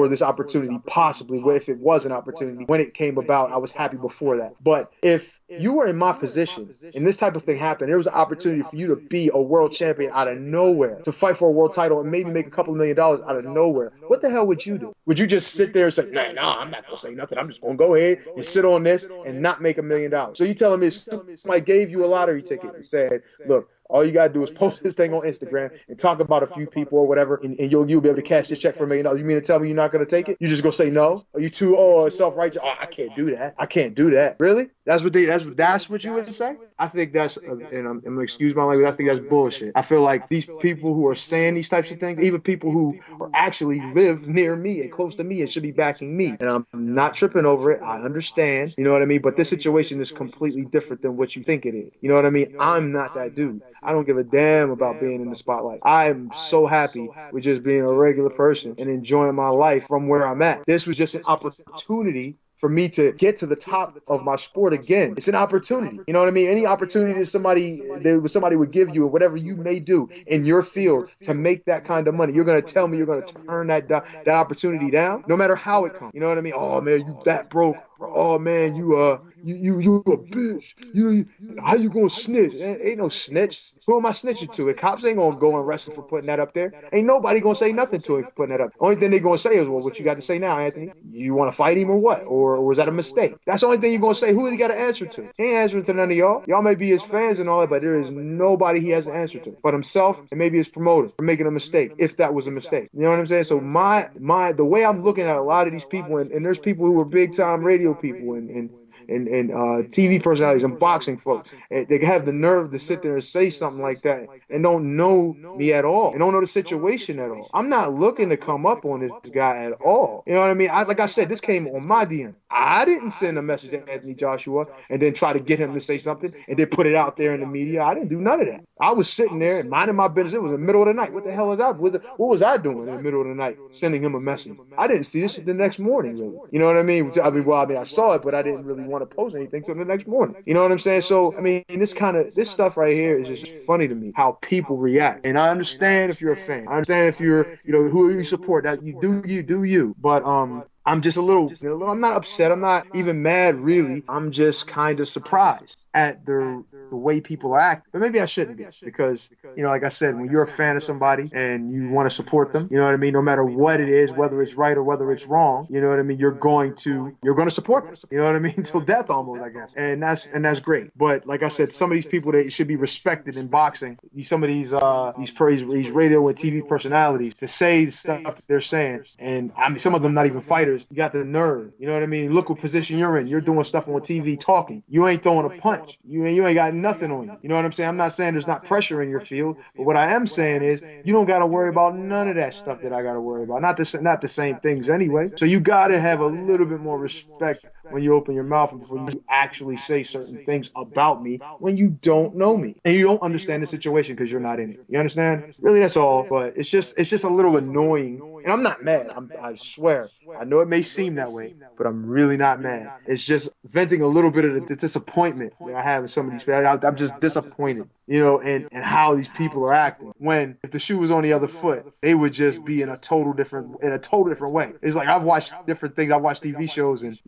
this opportunity, possibly, if it was an opportunity, when it came about, I was happy before that. But if you were in my position and this type of thing happened, there was an opportunity for you to be a world champion out of nowhere, to fight for a world title and maybe make a couple $1 million out of nowhere. What the hell would you do? Would you just sit there and say, nah, I'm not going to say nothing. I'm just going to go ahead and sit on this and not make $1 million? So you telling me somebody gave you a lottery ticket and said, look, all you got to do is post this thing on Instagram and talk about a few people or whatever, and you'll be able to cash this check for $1 million. You mean to tell me you're not going to take it? You just going to say no? Are you too self-righteous? Oh, I can't do that. I can't do that. Really? That's what you would say? I think that's, and I'm going to excuse my language, I think that's bullshit. I feel like these people who are saying these types of things, even people who are actually live near me and close to me and should be backing me, and I'm not tripping over it. I understand. You know what I mean? But this situation is completely different than what you think it is. You know what I mean? I'm not that dude. I don't give a damn about being in the spotlight. I'm so happy with just being a regular person and enjoying my life from where I'm at. This was just an opportunity for me to get to the top of my sport again. It's an opportunity. You know what I mean? Any opportunity that somebody would give you, or whatever you may do in your field to make that kind of money, you're going to tell me you're going to turn that opportunity down, no matter how it comes. You know what I mean? Oh man, you that broke. Oh man, you a bitch. How you gonna snitch? Ain't no snitch. Who am I snitching to? The cops ain't gonna go and arrest him for putting that up there. Ain't nobody gonna say nothing to him for putting that up. Only thing they gonna say is, well, what you got to say now, Anthony? You want to fight him or what? Or was that a mistake? That's the only thing you're gonna say. Who he got to answer to? He ain't answering to none of y'all. Y'all may be his fans and all that, but there is nobody he has to answer to but himself and maybe his promoter for making a mistake, if that was a mistake. You know what I'm saying? So the way I'm looking at a lot of these people, and there's people who are big time radio people and TV personalities and boxing folks, and they have the nerve to sit there and say something like that and don't know me at all and don't know the situation at all. I'm not looking to come up on this guy at all. You know what I mean? Like I said, this came on my DM. I didn't send a message to Anthony Joshua and then try to get him to say something and then put it out there in the media. I didn't do none of that. I was sitting there and minding my business. It was the middle of the night. What the hell was I? What was I doing in the middle of the night sending him a message? I didn't see this the next morning, really. You know what I mean? I saw it, but I didn't really want to post anything till the next morning. You know what I'm saying? So, I mean, this stuff right here is just funny to me, how people react. And I understand if you're a fan. I understand if you're, who you support, that you do you. But, I'm just a little, I'm not upset. I'm not even mad, really. I'm just kind of surprised at the way people act. But maybe I shouldn't be, because, like I said, when you're a fan of somebody and you want to support them, you know what I mean? No matter what it is, whether it's right or whether it's wrong, you know what I mean? You're going to support them. You know what I mean? Till death almost, I guess. And that's great. But like I said, some of these people, they should be respected in boxing. Some of these radio and TV personalities, to say the stuff that they're saying, and I mean, some of them not even fighters, you got the nerve. You know what I mean? Look what position you're in. You're doing stuff on TV talking. You ain't throwing a punch. You ain't got nothing on you. You know what I'm saying? I'm not saying there's not pressure in your field, but what I am saying is you don't got to worry about none of that stuff that I got to worry about. Not the same things anyway. So you got to have a little bit more respect when you open your mouth before you actually say certain things about me when you don't know me and you don't understand the situation because you're not in it. You understand? Really, that's all. But it's just a little annoying. And I'm not mad. I swear. I know it may seem that way, but I'm really not mad. It's just venting a little bit of the disappointment that I have in some of these people. I'm just disappointed, and how these people are acting. When if the shoe was on the other foot, they would just be in a total different way. It's like I've watched different things. I've watched TV shows, and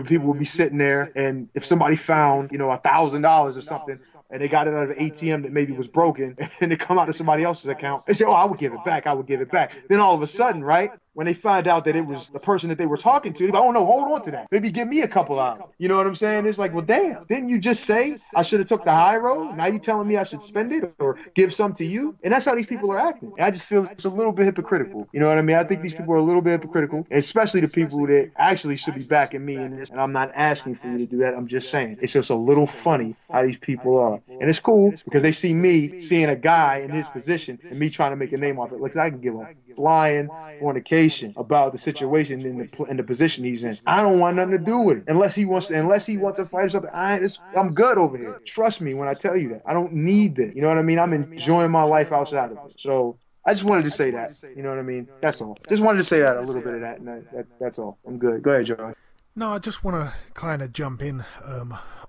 people would be sitting there, and if somebody found $1,000 or something, and they got it out of an ATM that maybe was broken, and they come out of somebody else's account, they say, oh, I would give it back. Then all of a sudden, right, when they find out that it was the person that they were talking to, they go, oh, no, hold on to that. Maybe give me a couple hours. You know what I'm saying? It's like, well, damn, didn't you just say I should have took the high road? Now you telling me I should spend it or give some to you? And that's how these people are acting. And I just feel it's a little bit hypocritical. You know what I mean? I think these people are a little bit hypocritical, especially the people that actually should be backing me in this. And I'm not asking for you to do that. I'm just saying. It's just a little funny how these people are. And it's cool because they see me seeing a guy in his position and me trying to make a name off it. Like, I can give a flying fornication about the situation in the position he's in. I don't want nothing to do with it unless he wants to fight or something. I'm good over here. Trust me when I tell you that. I don't need that. You know what I mean? I'm enjoying my life outside of it. So I just wanted to say that. You know what I mean? That's all. Just wanted to say that, a little bit of that, and that's all. I'm good. Go ahead, Joey. No, I just want to kind of jump in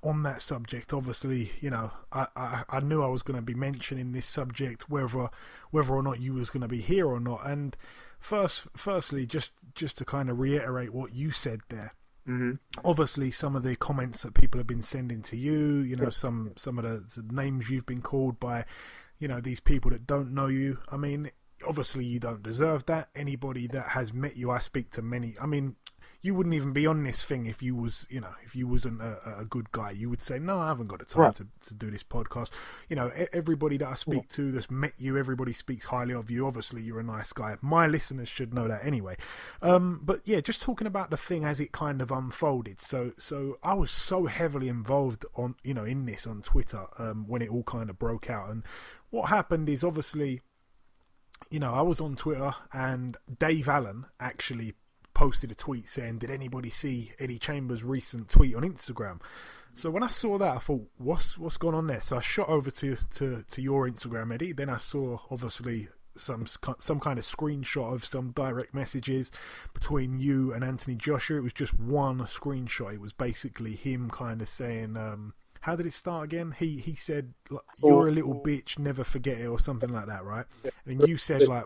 on that subject. Obviously, you know, I knew I was going to be mentioning this subject, whether or not you was going to be here or not. And firstly, just to kind of reiterate what you said there. Mm-hmm. Obviously, some of the comments that people have been sending to you, you know, some of the names you've been called by, you know, these people that don't know you. I mean, obviously, you don't deserve that. Anybody that has met you, I speak to many. I mean, you wouldn't even be on this thing if you wasn't a good guy. You would say, no, I haven't got the time to do this podcast. You know, everybody that I speak to that's met you, everybody speaks highly of you. Obviously, you're a nice guy. My listeners should know that anyway. But yeah, just talking about the thing as it kind of unfolded. So I was so heavily involved in this on Twitter when it all kind of broke out. And what happened is, obviously, you know, I was on Twitter and Dave Allen actually posted a tweet saying, did anybody see Eddie Chambers' recent tweet on Instagram? So when I saw that, I thought, what's gone on there? So I shot over to your Instagram, Eddie. Then I saw, obviously, some kind of screenshot of some direct messages between you and Anthony Joshua. It was just one screenshot. It was basically him kind of saying, how did it start again? He said, you're a little bitch, never forget it, or something like that, right? And you said, like,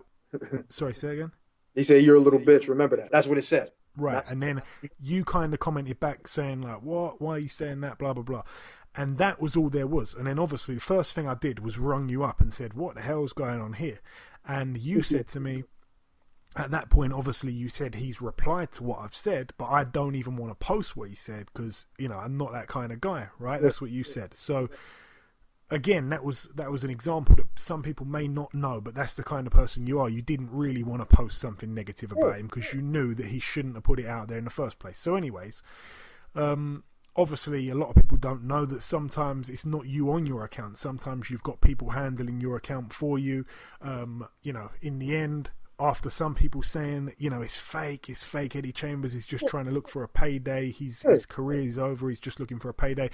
sorry, say again? He said, you're a little bitch, remember that. That's what it said. Right, and then you kind of commented back saying, like, what? Why are you saying that? Blah, blah, blah. And that was all there was. And then, obviously, the first thing I did was rung you up and said, what the hell's going on here? And you said to me, at that point, obviously, you said he's replied to what I've said, but I don't even want to post what he said because, you know, I'm not that kind of guy, right? That's what you said. So, again, that was an example that some people may not know, but that's the kind of person you are. You didn't really want to post something negative about him because you knew that he shouldn't have put it out there in the first place. So anyways, obviously a lot of people don't know that sometimes it's not you on your account. Sometimes you've got people handling your account for you. You know, in the end, after some people saying, you know, it's fake, Eddie Chambers is just trying to look for a payday. His career is over. He's just looking for a payday.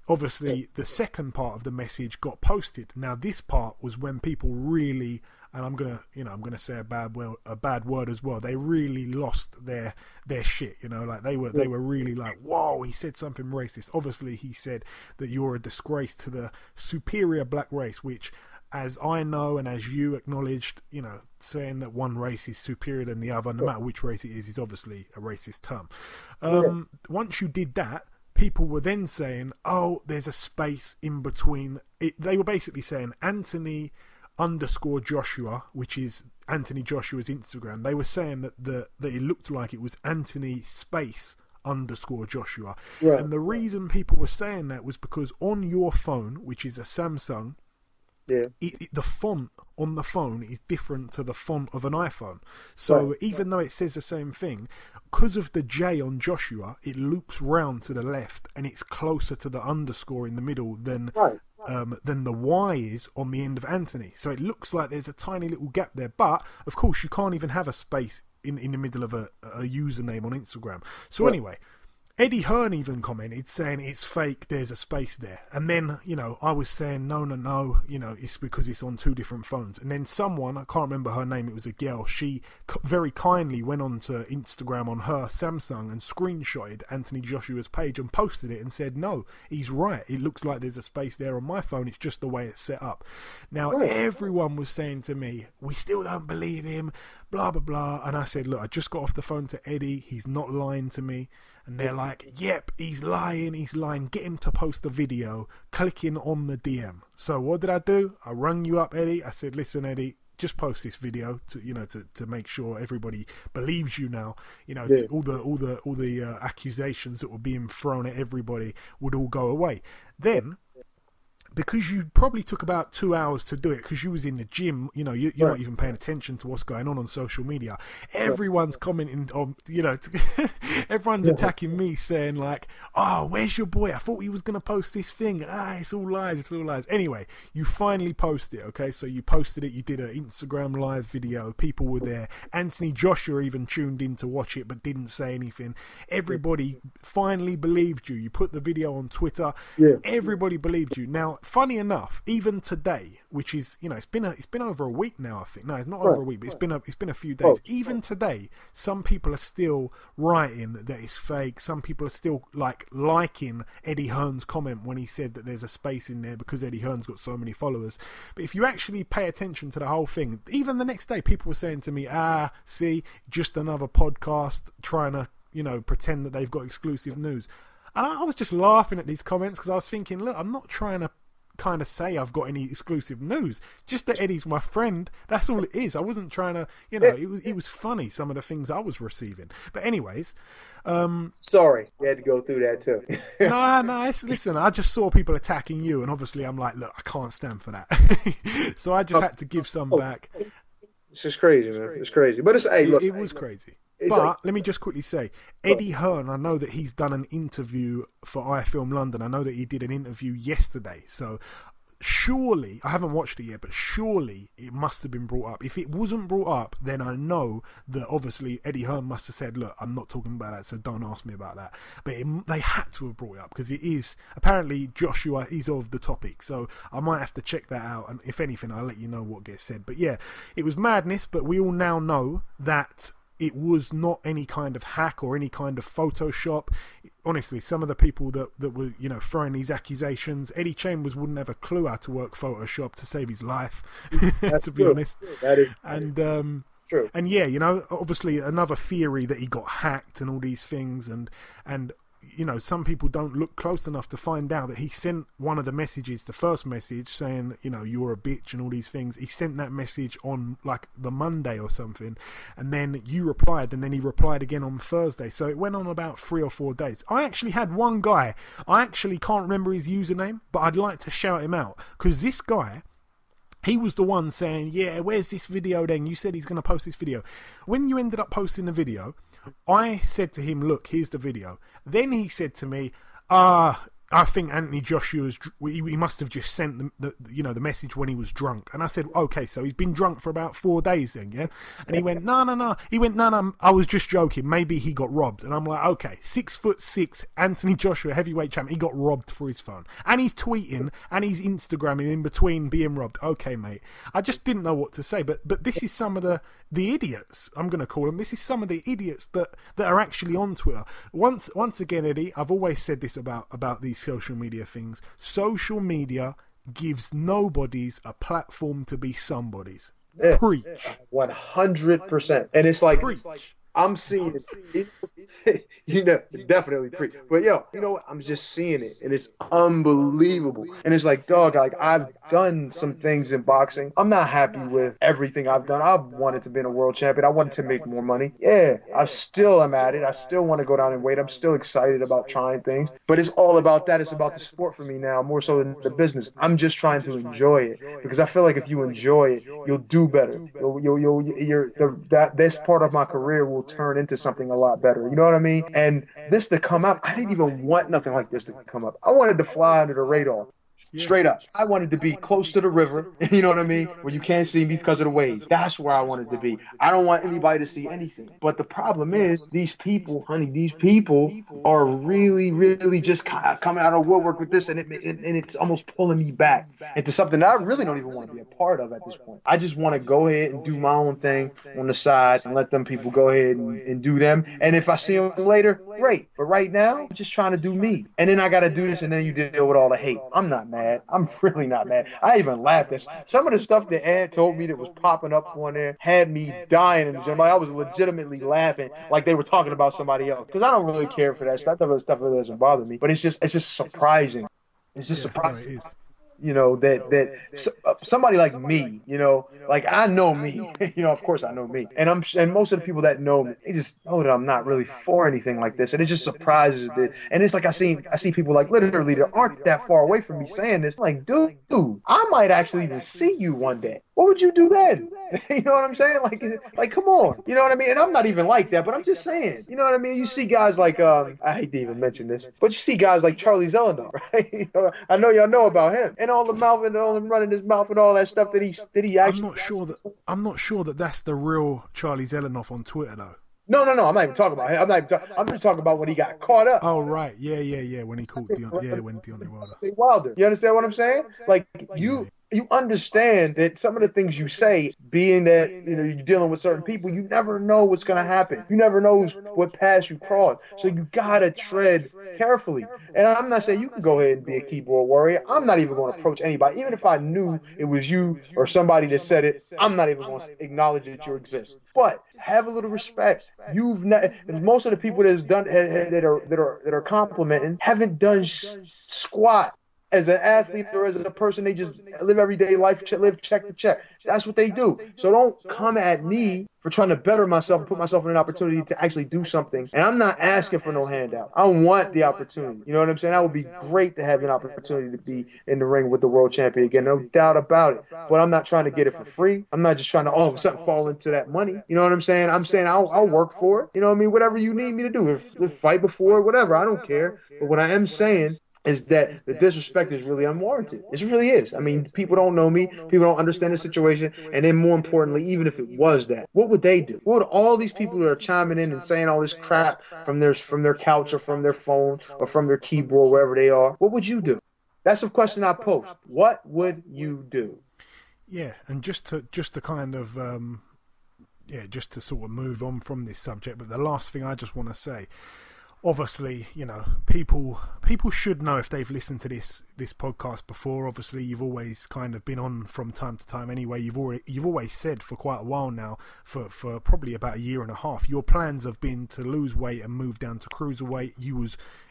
Obviously, the second part of the message got posted. Now, this part was when people really, and I'm gonna say a bad word as well. They really lost their shit. You know, like they were really like, whoa, he said something racist. Obviously, he said that you're a disgrace to the superior black race, which, as I know and as you acknowledged, you know, saying that one race is superior than the other, no matter which race it is obviously a racist term. Once you did that, people were then saying, oh, there's a space in between. They were basically saying Anthony _ Joshua, which is Anthony Joshua's Instagram. They were saying that it looked like it was Anthony space _ Joshua. Right. And the reason people were saying that was because on your phone, which is a Samsung, the font on the phone is different to the font of an iPhone. So even though it says the same thing, because of the J on Joshua, it loops round to the left and it's closer to the underscore in the middle than the Y is on the end of Anthony. So it looks like there's a tiny little gap there. But of course, you can't even have a space in the middle of a username on Instagram. So anyway, Eddie Hearn even commented saying it's fake, there's a space there. And then, you know, I was saying, no, you know, it's because it's on two different phones. And then someone, I can't remember her name, it was a girl, she very kindly went on to Instagram on her Samsung and screenshotted Anthony Joshua's page and posted it and said, no, he's right. It looks like there's a space there on my phone. It's just the way it's set up. Now, everyone was saying to me, we still don't believe him, blah, blah, blah. And I said, look, I just got off the phone to Eddie. He's not lying to me. And they're like, yep, he's lying. Get him to post a video, clicking on the DM. So what did I do? I rung you up, Eddie. I said, listen, Eddie, just post this video to make sure everybody believes you now. You know, all the accusations that were being thrown at everybody would all go away. Then, because you probably took about 2 hours to do it because you was in the gym, you know, you're not even paying attention to what's going on social media. Everyone's commenting on, you know, everyone's attacking me saying like, oh, where's your boy? I thought he was going to post this thing. It's all lies. Anyway, you finally posted it, okay? So you posted it. You did an Instagram live video. People were there. Anthony Joshua even tuned in to watch it but didn't say anything. Everybody finally believed you. You put the video on Twitter. Everybody believed you. Now, funny enough, even today, which is, it's been over a week now, I think. No, it's not over a week, but it's been a few days. Even today, some people are still writing that it's fake. Some people are still liking Eddie Hearn's comment when he said that there's a space in there because Eddie Hearn's got so many followers. But if you actually pay attention to the whole thing, even the next day, people were saying to me, see, just another podcast trying to, pretend that they've got exclusive news. And I was just laughing at these comments because I was thinking, look, I'm not trying to kind of say I've got any exclusive news. Just that Eddie's my friend. That's all it is. I wasn't trying to, it was funny, some of the things I was receiving. But anyways. Sorry, you had to go through that too. No, listen, I just saw people attacking you, and obviously I'm like, look, I can't stand for that. So I just had to give some back. It's just crazy, man. It's crazy. But it was crazy. But let me just quickly say, Eddie Hearn, I know that he's done an interview for iFilm London. I know that he did an interview yesterday. So surely, I haven't watched it yet, but surely it must have been brought up. If it wasn't brought up, then I know that obviously Eddie Hearn must have said, look, I'm not talking about that, so don't ask me about that. But they had to have brought it up because it is, apparently Joshua is of the topic. So I might have to check that out. And if anything, I'll let you know what gets said. But yeah, it was madness, but we all now know that it was not any kind of hack or any kind of Photoshop. Honestly, some of the people that were, throwing these accusations, Eddie Chambers wouldn't have a clue how to work Photoshop to save his life, to be honest. That is true. And yeah, obviously another theory that he got hacked and all these things, and some people don't look close enough to find out that he sent one of the messages, the first message saying, you're a bitch and all these things. He sent that message on the Monday or something, and then you replied, and then he replied again on Thursday. So it went on about 3 or 4 days. I actually had one guy, I actually can't remember his username, but I'd like to shout him out, because this guy, he was the one saying, yeah, where's this video then? You said he's going to post this video. When you ended up posting the video, I said to him, look, here's the video. Then he said to me, I think Anthony Joshua's, he must have just sent the message when he was drunk. And I said, okay, so he's been drunk for about 4 days then, yeah? And he went, no. He went, no, I was just joking. Maybe he got robbed. And I'm like, okay, 6'6", Anthony Joshua, heavyweight champion, he got robbed for his phone. And he's tweeting and he's Instagramming in between being robbed. Okay, mate. I just didn't know what to say. But this is some of the idiots, I'm going to call them. This is some of the idiots that are actually on Twitter. Once again, Eddie, I've always said this about these social media things. Social media gives nobodies a platform to be somebody's. Yeah. Preach. 100%. And it's like, Preach. I'm seeing it. Definitely preach. But what? I'm just seeing it, and it's unbelievable. And it's like, dog, I've done some things in boxing. I'm not happy with everything I've done. I wanted to be a world champion. I wanted to make more money. Yeah, I still am at it. I still want to go down in weight. I'm still excited about trying things. But it's all about that. It's about the sport for me now, more so than the business. I'm just trying to enjoy it, because I feel like if you enjoy it, you'll do better. This part of my career will turn into something a lot better. You know what I mean? And this to come up, I didn't even want nothing like this to come up. I wanted to fly under the radar. Straight up. I wanted to be close to the river, you know what I mean, where you can't see me because of the waves. That's where I wanted to be. I don't want anybody to see anything. But the problem is, these people are really, really just coming out of woodwork with this, and it's almost pulling me back into something that I really don't even want to be a part of at this point. I just want to go ahead and do my own thing on the side and let them people go ahead and do them. And if I see them later, great. But right now, I'm just trying to do me. And then I got to do this, and then you deal with all the hate. I'm not mad. I'm really not mad. I even laughed at some of the stuff that Ed told me that was popping up on there, had me dying in the gym. Like, I was legitimately laughing like they were talking about somebody else, because I don't really care for that stuff. That stuff really doesn't bother me. But it's just surprising. It's just surprising. No, it is. That somebody like me, like I know me, of course I know me. And most of the people that know me, they just know that I'm not really for anything like this. And it just surprises it. And it's like I see people like literally that aren't that far away from me saying this. Like, dude, I might actually even see you one day. What would you do then? You know what I'm saying? Like, come on. You know what I mean? And I'm not even like that, but I'm just saying. You know what I mean? You see guys like, I hate to even mention this, but you see guys like Charlie Zelenow, right? I know y'all know about him. And all the mouth and all him running his mouth and all that stuff that he actually. I'm not sure that that's the real Charlie Zelenow on Twitter though. No. I'm not even talking about him. I'm just talking about when he got caught up. Oh right, yeah. When he called when Deontay Wilder. Wilder. You understand what I'm saying? Like you understand that some of the things you say, being that you're dealing with certain people, you never know what's gonna happen. You never know what paths you cross. So you gotta tread carefully. And I'm not saying you can go ahead and be a keyboard warrior. I'm not even going to approach anybody, even if I knew it was you or somebody that said it. I'm not even going to acknowledge that you exist. But have a little respect. Most of the people that are complimenting haven't done squat. As an athlete or as a person, they just live everyday life, live check to check. That's what they do. So don't come at me for trying to better myself and put myself in an opportunity to actually do something. And I'm not asking for no handout. I want the opportunity. You know what I'm saying? That would be great to have an opportunity to be in the ring with the world champion again. No doubt about it. But I'm not trying to get it for free. I'm not just trying to all of a sudden fall into that money. You know what I'm saying? I'm saying I'll work for it. You know what I mean? Whatever you need me to do. If fight before, whatever. I don't care. But what I am saying is that the disrespect is really unwarranted. It really is. I mean, people don't know me. People don't understand the situation. And then more importantly, even if it was that, what would they do? What would all these people that are chiming in and saying all this crap from their couch or from their phone or from their keyboard, wherever they are, what would you do? That's a question I post. What would you do? Yeah, and just to kind of just to sort of move on from this subject, but the last thing I just want to say, obviously, people should know if they've listened to this podcast before. Obviously, you've always kind of been on from time to time anyway. You've always said for quite a while now, for probably about a year and a half, your plans have been to lose weight and move down to cruiserweight.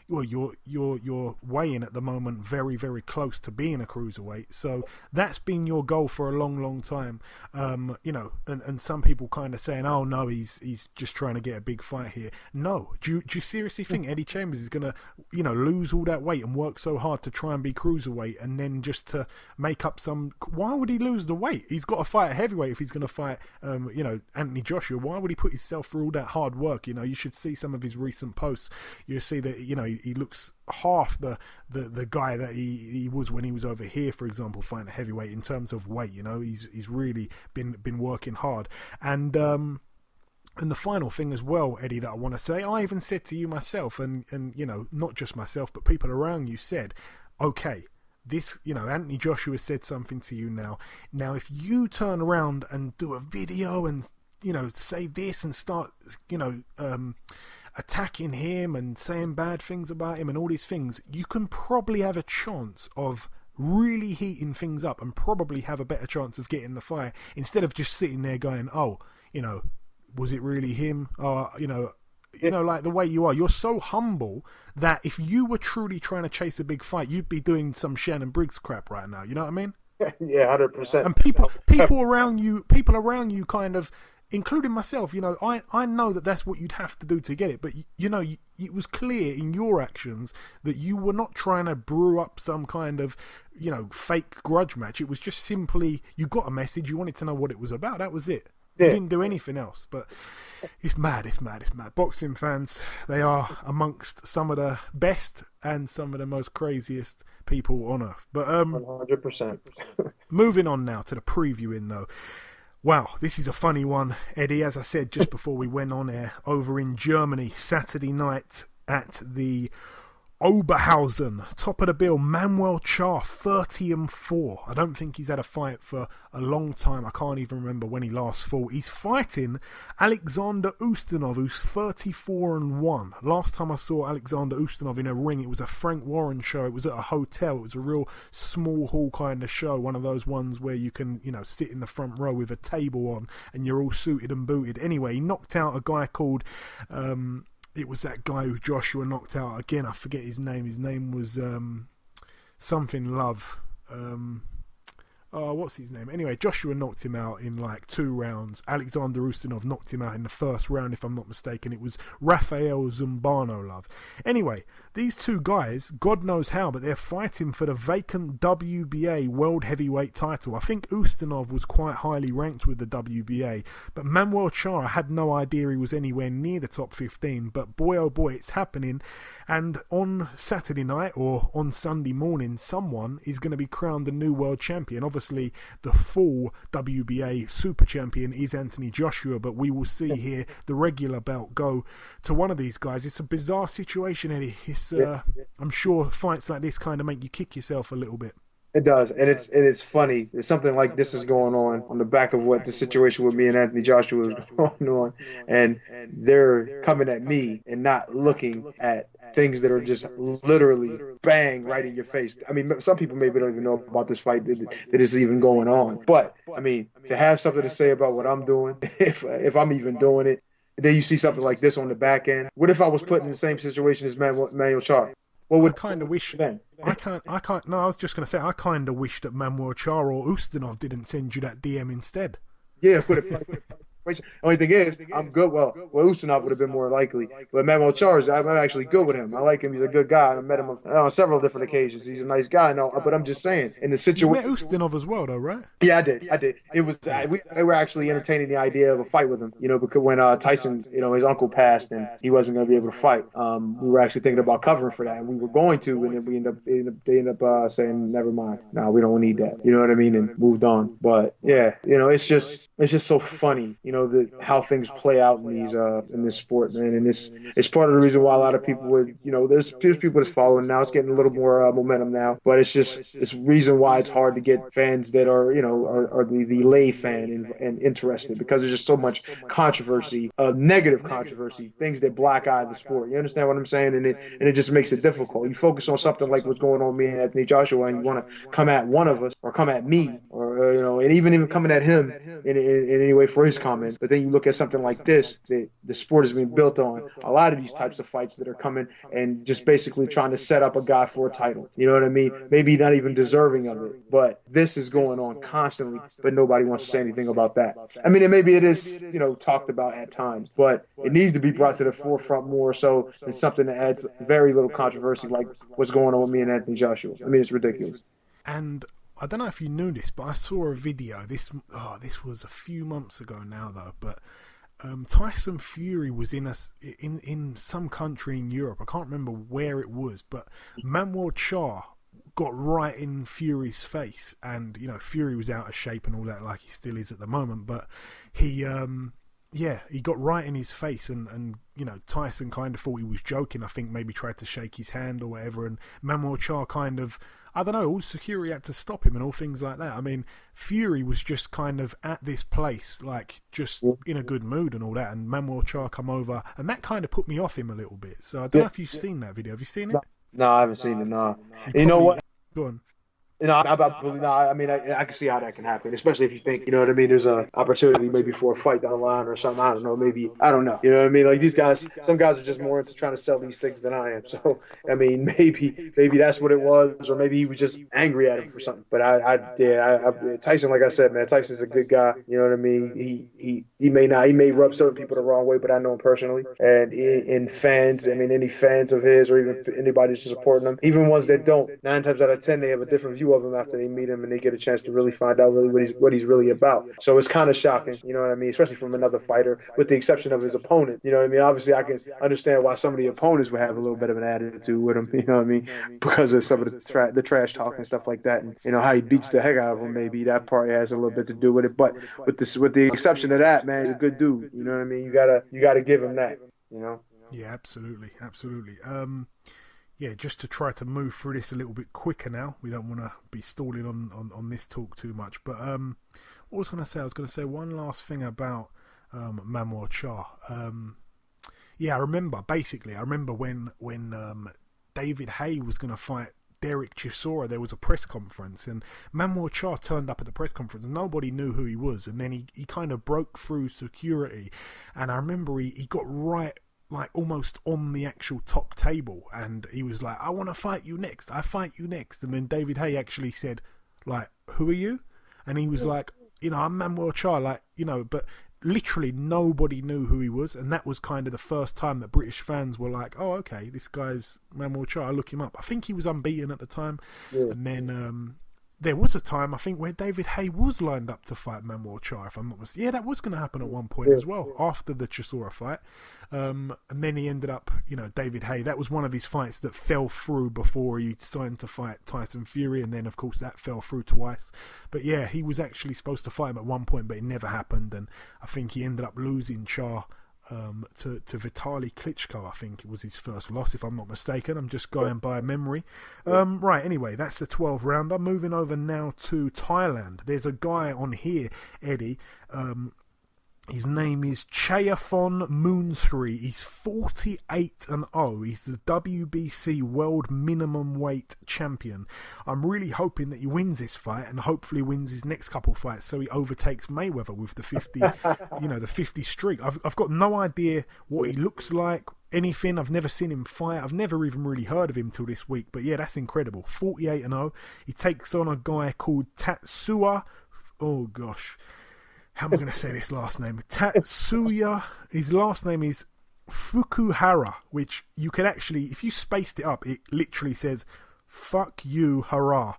You're weighing at the moment very, very close to being a cruiserweight. So that's been your goal for a long, long time. And some people kind of saying, oh no, he's just trying to get a big fight here. No, do you seriously think Eddie Chambers is gonna, lose all that weight and work so hard to try and be cruiserweight and then just to make up some? Why would he lose the weight? He's got to fight at heavyweight if he's going to fight, Anthony Joshua. Why would he put himself through all that hard work? You should see some of his recent posts. You see that he looks half the guy that he was when he was over here, for example, fighting a heavyweight in terms of weight. He's really been working hard. And the final thing as well, Eddie, that I want to say, I even said to you myself, and not just myself, but people around you said, okay, this, Anthony Joshua said something to you now. Now, if you turn around and do a video and, say this and start, attacking him and saying bad things about him and all these things, you can probably have a chance of really heating things up and probably have a better chance of getting the fight instead of just sitting there going, oh, was it really him? Like the way you are, you're so humble that if you were truly trying to chase a big fight, you'd be doing some Shannon Briggs crap right now. You know what I mean? Yeah, 100%. And people around you kind of, including myself, I know that that's what you'd have to do to get it, but it was clear in your actions that you were not trying to brew up some kind of fake grudge match. It was just simply, you got a message, you wanted to know what it was about, that was it. You didn't do anything else. But it's mad. Boxing fans, they are amongst some of the best and some of the most craziest people on earth. But 100%. Moving on now to the previewing though. Wow, this is a funny one, Eddie. As I said just before we went on air, over in Germany, Saturday night at the Oberhausen, top of the bill, Manuel Charr, 30-4. I don't think he's had a fight for a long time. I can't even remember when he last fought. He's fighting Alexander Ustinov, who's 34-1. Last time I saw Alexander Ustinov in a ring, it was a Frank Warren show. It was at a hotel. It was a real small hall kind of show, one of those ones where you can, sit in the front row with a table on and you're all suited and booted. Anyway, he knocked out a guy called it was that guy who Joshua knocked out. Again, I forget his name. His name was something Love. What's his name? Anyway, Joshua knocked him out in like 2 rounds. Alexander Ustinov knocked him out in the first round, if I'm not mistaken. It was Rafael Zumbano, Love. Anyway, these two guys, God knows how, but they're fighting for the vacant WBA World Heavyweight title. I think Ustinov was quite highly ranked with the WBA, but Manuel Charr had no idea he was anywhere near the top 15. But boy, oh boy, it's happening. And on Saturday night or on Sunday morning, someone is going to be crowned the new world champion. Obviously, obviously the full WBA super champion is Anthony Joshua, but we will see here the regular belt go to one of these guys. It's a bizarre situation, Eddie. It's I'm sure fights like this kind of make you kick yourself a little bit. It does, and it's funny. It's something like this is going on the back of what the situation with me and Anthony Joshua is going on, and they're coming at me and not looking at things that are just literally bang right in your face. I mean, some people maybe don't even know about this fight that is even going on. But I mean, to have something to say about what I'm doing, if I'm even doing it, then you see something like this on the back end. What if I was put in the same situation as Manuel Charr? What would I kind of wish then? I can't. No, I was just going to say I kind of wish that Manuel Charr or Ustinov didn't send you that DM instead. Yeah, the only thing is, I'm good. Well, Ustinov would have been more likely, but Manuel Charr, I'm actually good with him. I like him. He's a good guy. I met him on several different occasions. He's a nice guy. No, but I'm just saying, in the situation, you met Ustinov as well, though, right? Yeah, I did. It was we were actually entertaining the idea of a fight with him. Because when Tyson, his uncle passed and he wasn't going to be able to fight, we were actually thinking about covering for that, and we were going to, and then they ended up saying, never mind. No, we don't need that. You know what I mean? And moved on. But yeah, it's just so funny. How things play out in this sport, man, and it's part of the reason why a lot of people would, there's people that's following now. It's getting a little more momentum now, but it's reason why it's hard to get fans that are the lay fan and interested, because there's just so much controversy, negative controversy, things that black eye the sport. You understand what I'm saying? And it just makes it difficult. You focus on something like what's going on with me and Anthony Joshua, and you want to come at one of us or come at me or and even coming at him in any way for his comments. But then you look at something like this, the sport is being built on a lot of these types of fights that are coming and just basically trying to set up a guy for a title. You know what I mean? Maybe not even deserving of it, but this is going on constantly, but nobody wants to say anything about that. I mean, and maybe it is, talked about at times, but it needs to be brought to the forefront more so than something that adds very little controversy like what's going on with me and Anthony Joshua. I mean, it's ridiculous. And I don't know if you knew this, but I saw a video. This was a few months ago now, though. But Tyson Fury was in some country in Europe. I can't remember where it was, but Manuel Charr got right in Fury's face, and Fury was out of shape and all that, like he still is at the moment. But he got right in his face, and Tyson kind of thought he was joking. I think maybe tried to shake his hand or whatever, and Manuel Charr kind of, I don't know, all security had to stop him and all things like that. I mean, Fury was just kind of at this place, like just in a good mood and all that, and Manuel Charr come over, and that kind of put me off him a little bit. So I don't know if you've seen that video. Have you seen it? No, I haven't seen it, no. You know what? Go on. I mean, I can see how that can happen, especially if you think, there's an opportunity maybe for a fight down the line or something. I don't know, maybe, I don't know. You know what I mean? Like these guys, some guys are just more into trying to sell these things than I am. So, I mean, maybe that's what it was, or maybe he was just angry at him for something. But Tyson, like I said, man, Tyson's a good guy. You know what I mean? He may rub certain people the wrong way, but I know him personally. And in fans, I mean, any fans of his or even anybody that's supporting him, even ones that don't, 9 times out of 10, they have a different view of him after they meet him and they get a chance to really find out really what he's really about. So it's kind of shocking, you know what I mean, especially from another fighter, with the exception of his opponent. You know what I mean? Obviously, I can understand why some of the opponents would have a little bit of an attitude with him, you know what I mean, because of some of the trash talk and stuff like that, and how he beats the heck out of him. Maybe that part has a little bit to do with it. But with the exception of that, man, he's a good dude. You know what I mean? You gotta give him that. Yeah, absolutely. Yeah, just to try to move through this a little bit quicker now. We don't want to be stalling on this talk too much. But what was I going to say one last thing about Manuel Charr. I remember when David Haye was going to fight Derek Chisora, there was a press conference, and Manuel Charr turned up at the press conference and nobody knew who he was, and then he kind of broke through security, and I remember he got right, like almost on the actual top table, and he was like, I want to fight you next, and then David Haye actually said, like, who are you? And he was like, I'm Manuel Charr, but literally nobody knew who he was, and that was kind of the first time that British fans were like, oh, okay, this guy's Manuel Charr, I look him up. I think he was unbeaten at the time, and then there was a time, I think, where David Haye was lined up to fight Manuel Charr, if I'm not mistaken. Yeah, that was going to happen at one point as well, after the Chisora fight. And then he ended up, David Haye, that was one of his fights that fell through before he signed to fight Tyson Fury, and then, of course, that fell through twice. But yeah, he was actually supposed to fight him at one point, but it never happened, and I think he ended up losing Charr to Vitaly Klitschko. I think it was his first loss, if I'm not mistaken. I'm just going by memory. Right, anyway, that's the 12 rounder. Moving over now to Thailand. There's a guy on here, Eddie. His name is Chayaphon Moonsri. He's 48-0. He's the WBC World Minimum Weight Champion. I'm really hoping that he wins this fight and hopefully wins his next couple fights so he overtakes Mayweather with the 50, the 50 streak. I've got no idea what he looks like, anything. I've never seen him fight. I've never even really heard of him till this week. But yeah, that's incredible. 48-0. He takes on a guy called Tatsuya. Oh gosh. How am I going to say this last name? Tatsuya. His last name is Fukuhara, which you can actually, if you spaced it up, it literally says, fuck you, hurrah.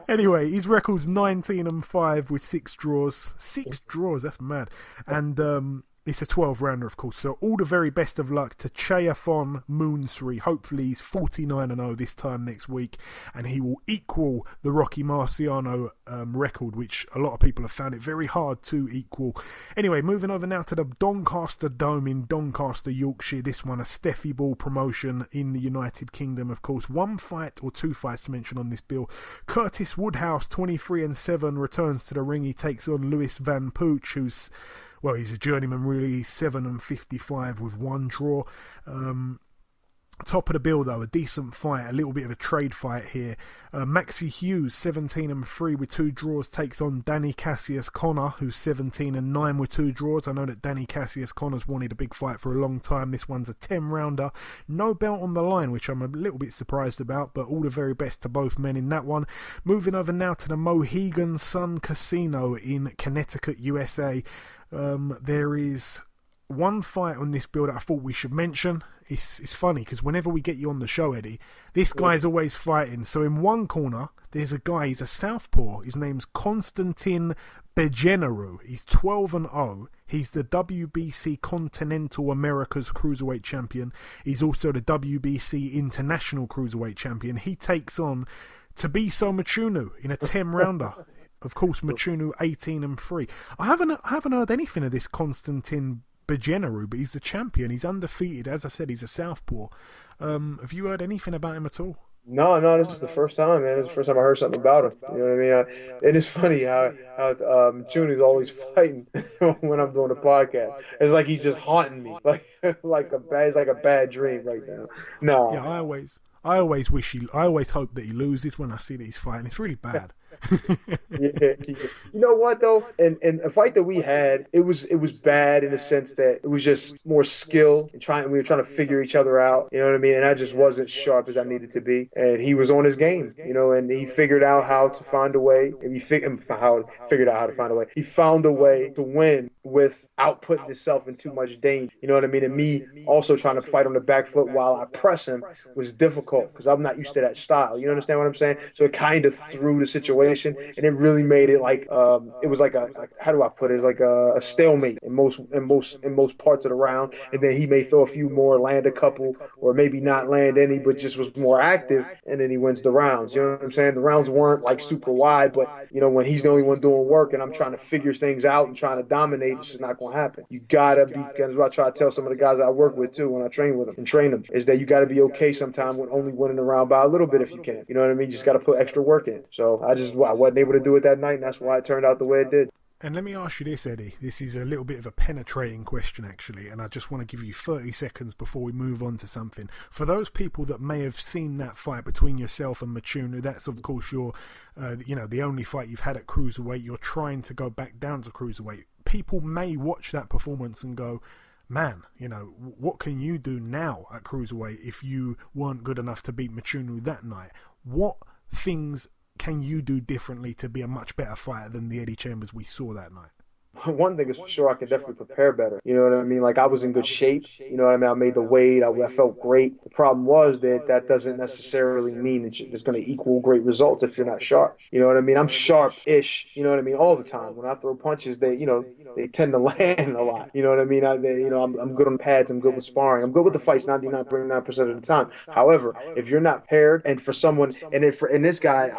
Anyway, his record's 19-5 with 6 draws. 6 draws, that's mad. And it's a 12 rounder, of course. So all the very best of luck to Chayaphon Moonsri. Hopefully he's 49-0 this time next week, and he will equal the Rocky Marciano record, which a lot of people have found it very hard to equal. Anyway, moving over now to the Doncaster Dome in Doncaster, Yorkshire. This one, a Steffi Ball promotion in the United Kingdom, of course. 1 fight or 2 fights to mention on this bill. Curtis Woodhouse, 23-7, returns to the ring. He takes on Lewis Van Pooch, who's, well, he's a journeyman really. He's 7-55 with 1 draw. Top of the bill though, a decent fight, a little bit of a trade fight here. Maxie Hughes, 17-3 with 2 draws, takes on Danny Cassius Connor, who's 17-9 with 2 draws. I know that Danny Cassius Connor's wanted a big fight for a long time. This one's a 10 rounder, no belt on the line, which I'm a little bit surprised about, but all the very best to both men in that one. Moving over now to the Mohegan Sun Casino in Connecticut, USA. There is 1 fight on this bill that I thought we should mention. It's funny because whenever we get you on the show, Eddie, this guy's always fighting. So in one corner, there's a guy, he's a southpaw. His name's Konstantin Bejeneru. He's 12-0. He's the WBC Continental Americas Cruiserweight Champion. He's also the WBC International Cruiserweight Champion. He takes on Tabiso Machunu in a 10-rounder. Of course, Machunu 18-3. I haven't heard anything of this Konstantin Bejeneru, but he's the champion. He's undefeated. As I said, he's a southpaw. Have you heard anything about him at all? No, this is the first time, man. This is the first time I heard something about him. You know what I mean? It is funny how Chuni's always fighting when I'm doing a podcast. It's like he's just haunting me, it's like a bad dream right now. No. Yeah, I always hope that he loses when I see that he's fighting. It's really bad. Yeah. You know what though? And a fight that we had, it was bad in the sense that it was just more skill and we were trying to figure each other out. You know what I mean? And I just wasn't sharp as I needed to be. And he was on his game, and he figured out how to find a way. And he figured out how to find a way. He found a way to win without putting himself in too much danger. You know what I mean? And me also trying to fight on the back foot while I press him was difficult because I'm not used to that style. You understand what I'm saying? So it kind of threw the situation, and it really made it like it was like how do I put it? It's like a stalemate in most parts of the round. And then he may throw a few more, land a couple, or maybe not land any, but just was more active, and then he wins the rounds. You know what I'm saying? The rounds weren't like super wide, but when he's the only one doing work and I'm trying to figure things out and trying to dominate, it's just not going to happen. You gotta be. That's what I try to tell some of the guys that I work with too when I train with them and train them, is that you got to be okay sometimes with only winning the round by a little bit if you can. You know what I mean? You just got to put extra work in. So I wasn't able to do it that night, and that's why it turned out the way it did. And let me ask you this, Eddie. This is a little bit of a penetrating question, actually, and I just want to give you 30 seconds before we move on to something. For those people that may have seen that fight between yourself and Machunu, that's of course your, the only fight you've had at cruiserweight. You're trying to go back down to cruiserweight. People may watch that performance and go, man, what can you do now at cruiserweight if you weren't good enough to beat Machunu that night? What things can you do differently to be a much better fighter than the Eddie Chambers we saw that night? one thing is for sure, I can definitely prepare better. You know what I mean? Like I was in good shape. You know what I mean? I made the weight. I felt great. The problem was that doesn't necessarily mean that it's going to equal great results if you're not sharp. You know what I mean? I'm sharp-ish. You know what I mean? All the time. When I throw punches, they tend to land a lot. You know what I mean? I'm good on pads. I'm good with sparring. I'm good with the fights 99.9% of the time. However, if you're not paired, and for someone, and this guy,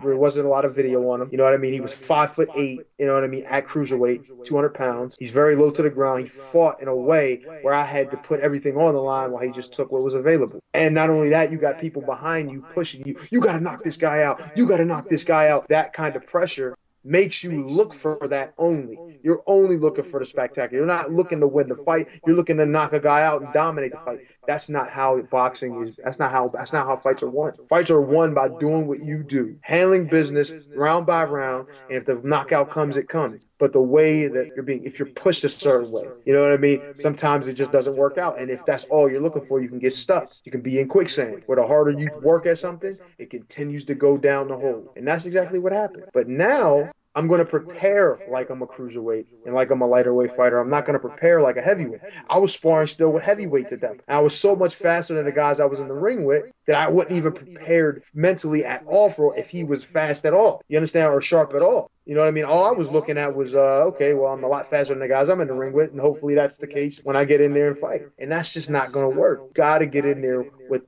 there wasn't a lot of video on him. You know what I mean? He was 5'8". You know what I mean? At cruiserweight, 200 pounds. He's very low to the ground. He fought in a way where I had to put everything on the line while he just took what was available. And not only that, you got people behind you pushing you. You got to knock this guy out. You got to knock this guy out. That kind of pressure makes you look for that only. You're only looking for the spectacular. You're not looking to win the fight. You're looking to knock a guy out and dominate the fight. That's not how boxing is. That's not how fights are won. Fights are won by doing what you do, handling business round by round. And if the knockout comes, it comes. But the way that if you're pushed a certain way, you know what I mean? Sometimes it just doesn't work out. And if that's all you're looking for, you can get stuck. You can be in quicksand. Where the harder you work at something, it continues to go down the hole. And that's exactly what happened. But now I'm going to prepare like I'm a cruiserweight and like I'm a lighter weight fighter. I'm not going to prepare like a heavyweight. I was sparring still with heavyweights at that. And I was so much faster than the guys I was in the ring with that I wasn't even prepared mentally at all for if he was fast at all. You understand? Or sharp at all. You know what I mean? All I was looking at was, okay, well, I'm a lot faster than the guys I'm in the ring with, and hopefully that's the case when I get in there and fight. And that's just not going to work. Got to get in there with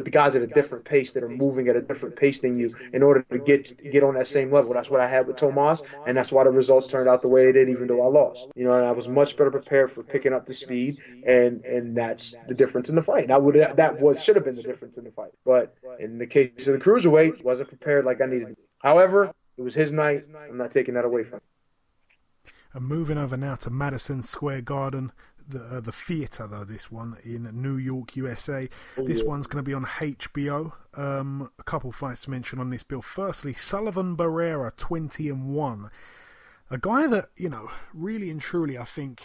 the guys at a different pace that are moving at a different pace than you in order to get on that same level. That's what I had with Tomas, and that's why the results turned out the way they did, even though I lost. You know, and I was much better prepared for picking up the speed, and that's the difference in the fight. Should have been the difference in the fight. But in the case of the cruiserweight, wasn't prepared like I needed to be. However, it was his night. I'm not taking that away from him. And moving over now to Madison Square Garden, the theatre, though, this one in New York, USA. This one's going to be on HBO. A couple fights to mention on this bill. Firstly, Sullivan Barrera, 20-1. A guy that, really and truly, I think,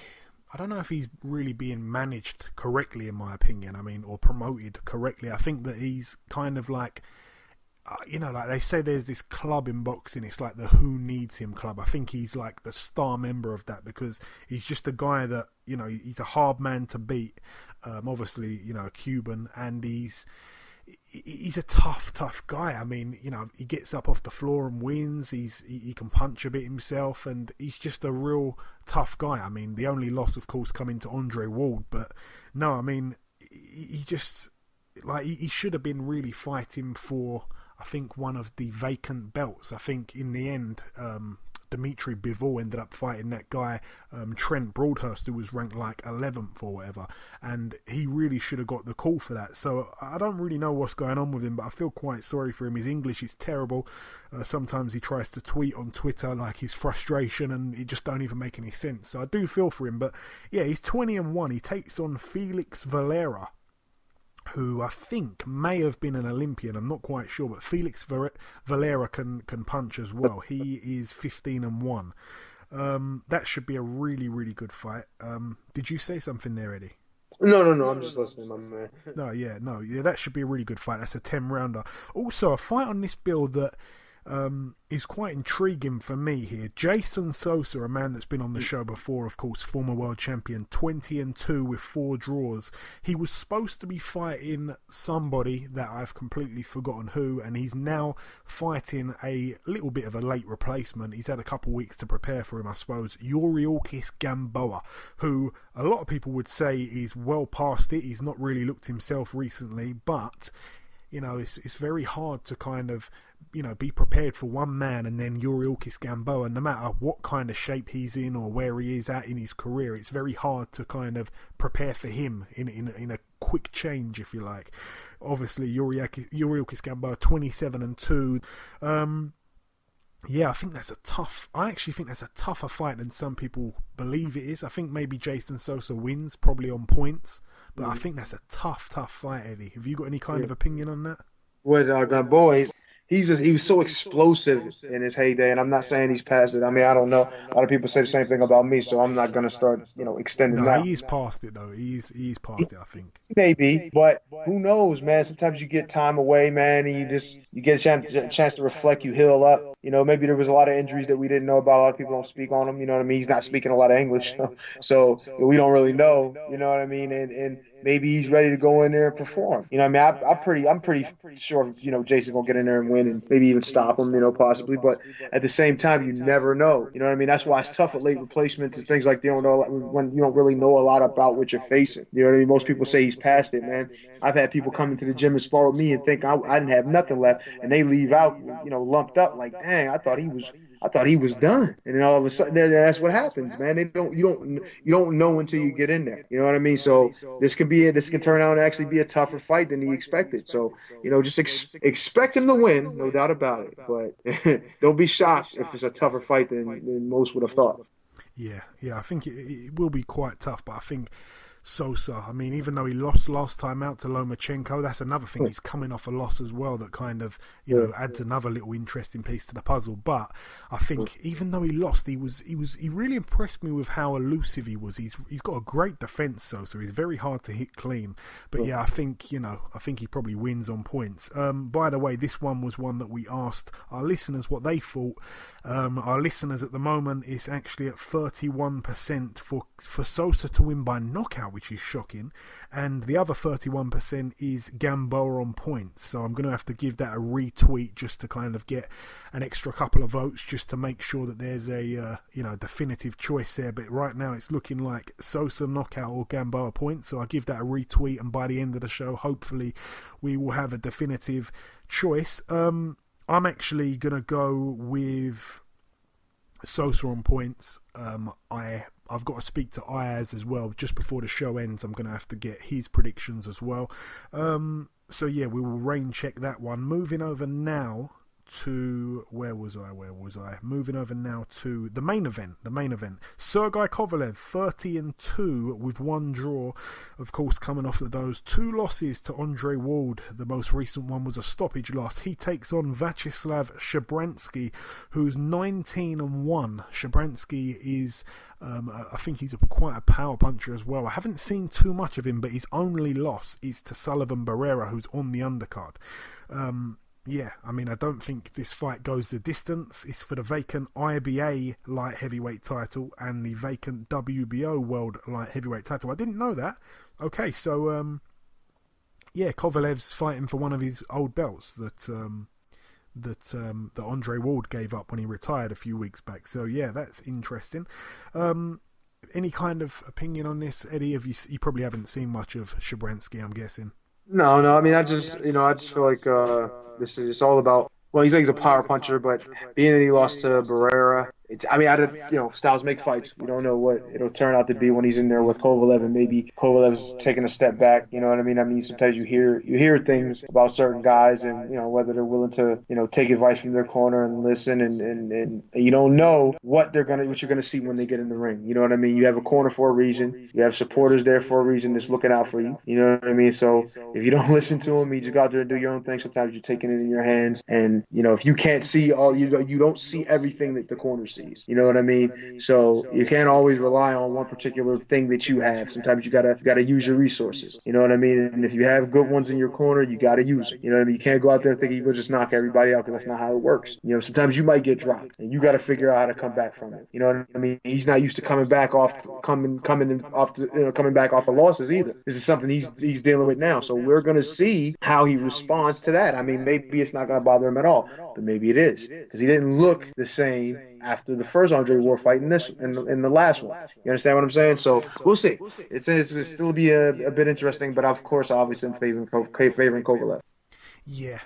I don't know if he's really being managed correctly, in my opinion, or promoted correctly. I think that he's kind of like, like they say there's this club in boxing, it's like the Who Needs Him club. I think he's like the star member of that because he's just a guy that, he's a hard man to beat. Obviously, a Cuban, and he's a tough guy. He gets up off the floor and wins. He can punch a bit himself, and he's just a real tough guy. The only loss, of course, coming to Andre Ward, but no, he just, he should have been really fighting for, I think, one of the vacant belts. I think in the end, Dimitri Bivol ended up fighting that guy, Trent Broadhurst, who was ranked like 11th or whatever, and he really should have got the call for that. So I don't really know what's going on with him, but I feel quite sorry for him. His English is terrible. Sometimes he tries to tweet on Twitter like his frustration, and it just don't even make any sense. So I do feel for him, but yeah, he's 20-1. He takes on Felix Valera, who I think may have been an Olympian. I'm not quite sure, but Felix Valera can punch as well. He is 15-1. That should be a really, really good fight. Did you say something there, Eddie? No, I'm just listening, my man. No, that should be a really good fight. That's a 10-rounder. Also, a fight on this bill that is quite intriguing for me here. Jason Sosa, a man that's been on the show before, of course, former world champion, 20-2 with 4 draws. He was supposed to be fighting somebody that I've completely forgotten who, and he's now fighting a little bit of a late replacement. He's had a couple weeks to prepare for him, I suppose. Yuriorkis Gamboa, who a lot of people would say is well past it. He's not really looked himself recently, but it's very hard to kind of be prepared for one man, and then Yuriorkis Gamboa, no matter what kind of shape he's in or where he is at in his career, it's very hard to kind of prepare for him in a quick change, if you like. Obviously, Yuriorkis Gamboa, 27-2. Yeah, I actually think that's a tougher fight than some people believe it is. I think maybe Jason Sosa wins, probably on points, but I think that's a tough fight, Eddie. Have you got any kind of opinion on that? With Gamboa, he was so explosive in his heyday, and I'm not saying he's past it. I mean, I don't know. A lot of people say the same thing about me, so I'm not gonna start, extending No, that. he's past it though. He's past it, I think. Maybe, but who knows, man? Sometimes you get time away, man, and you get a chance to reflect. You heal up. Maybe there was a lot of injuries that we didn't know about. A lot of people don't speak on him. You know what I mean? He's not speaking a lot of English, so we don't really know. You know what I mean? And maybe he's ready to go in there and perform. I mean, I'm pretty sure, Jason's gonna get in there and win, and maybe even stop him, possibly. But at the same time, you never know. You know what I mean? That's why it's tough with late replacements and things like that. When you don't really know a lot about what you're facing. You know what I mean? Most people say he's past it, man. I've had people come into the gym and spar with me and think I didn't have nothing left, and they leave out, lumped up like, dang, I thought he was done, and then all of a sudden, that's what happens, man. You don't know until you get in there. You know what I mean? So this can turn out and actually be a tougher fight than he expected. So just expect him to win, no doubt about it. But don't be shocked if it's a tougher fight than most would have thought. Yeah, I think it will be quite tough, but I think Sosa, I mean, even though he lost last time out to Lomachenko, that's another thing. He's coming off a loss as well that kind of, adds another little interesting piece to the puzzle. But I think even though he lost, he really impressed me with how elusive he was. He's got a great defense, Sosa. He's very hard to hit clean. But yeah, I think he probably wins on points. By the way, this one was one that we asked our listeners what they thought. Our listeners at the moment is actually at 31% for Sosa to win by knockout, which is shocking, and the other 31% is Gamboa on points. So I'm going to have to give that a retweet just to kind of get an extra couple of votes, just to make sure that there's a definitive choice there. But right now it's looking like Sosa knockout or Gamboa points, so I'll give that a retweet, and by the end of the show hopefully we will have a definitive choice. I'm actually going to go with Sosa on points. I've got to speak to Ayaz as well just before the show ends. I'm going to have to get his predictions as well. So yeah, we will rain check that one. Moving over now to where was I? Moving over now to the main event. Sergey Kovalev 30-2 with one draw, of course, coming off of those two losses to Andre Ward. The most recent one was a stoppage loss. He takes on Vyacheslav Shabransky, who's 19-1. Shabransky is I think he's quite a power puncher as well. I haven't seen too much of him, but his only loss is to Sullivan Barrera, who's on the undercard. Yeah, I mean, I don't think this fight goes the distance. It's for the vacant IBA light heavyweight title and the vacant WBO world light heavyweight title. I didn't know that. Okay, so Kovalev's fighting for one of his old belts that Andre Ward gave up when he retired a few weeks back. So yeah, that's interesting. Any kind of opinion on this, Eddie? You probably haven't seen much of Shabransky, I'm guessing. No. I mean, I just feel like this is all about. Well, he's a power puncher, but being that he lost to Barrera, styles make fights. We don't know what it'll turn out to be when he's in there with Kovalev, and maybe Kovalev's taking a step back. You know what I mean? I mean, sometimes you hear things about certain guys, and whether they're willing to take advice from their corner and listen, and you don't know what you're gonna see when they get in the ring. You know what I mean? You have a corner for a reason. You have supporters there for a reason that's looking out for you. You know what I mean? So if you don't listen to them, you just go out there and do your own thing. Sometimes you're taking it in your hands, and if you can't see you don't see everything that the corner sees. You know what I mean? So you can't always rely on one particular thing that you have. Sometimes you gotta use your resources. You know what I mean? And if you have good ones in your corner, you gotta use them. You know what I mean? You can't go out there thinking you will just knock everybody out, because that's not how it works. Sometimes you might get dropped, and you gotta figure out how to come back from it. You know what I mean? He's not used to coming back off of losses either. This is something he's dealing with now. So we're gonna see how he responds to that. I mean, maybe it's not gonna bother him at all, but maybe it is, because he didn't look the same after the first Andre Ward fight in the last one. You understand what I'm saying? So we'll see. It's still be a bit interesting, but of course, obviously, I'm favoring Kovalev. Yeah,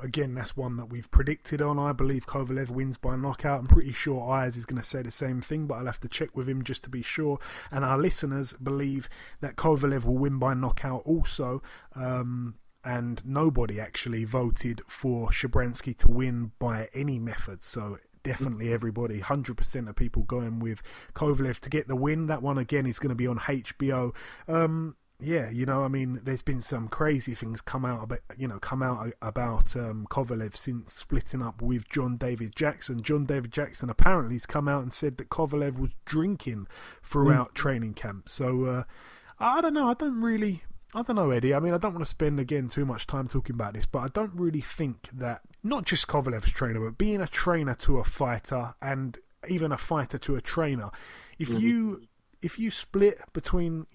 again, that's one that we've predicted on. I believe Kovalev wins by knockout. I'm pretty sure Ayaz is going to say the same thing, but I'll have to check with him just to be sure. And our listeners believe that Kovalev will win by knockout also. And nobody actually voted for Shabransky to win by any method. So definitely everybody, 100% of people going with Kovalev to get the win. That one, again, is going to be on HBO. Yeah, I mean, there's been some crazy things come out about Kovalev since splitting up with John David Jackson. John David Jackson apparently has come out and said that Kovalev was drinking throughout training camp. So I don't know. I don't know, Eddie. I mean, I don't want to spend again too much time talking about this, but I don't really think that not just Kovalev's trainer, but being a trainer to a fighter and even a fighter to a trainer, if you split between,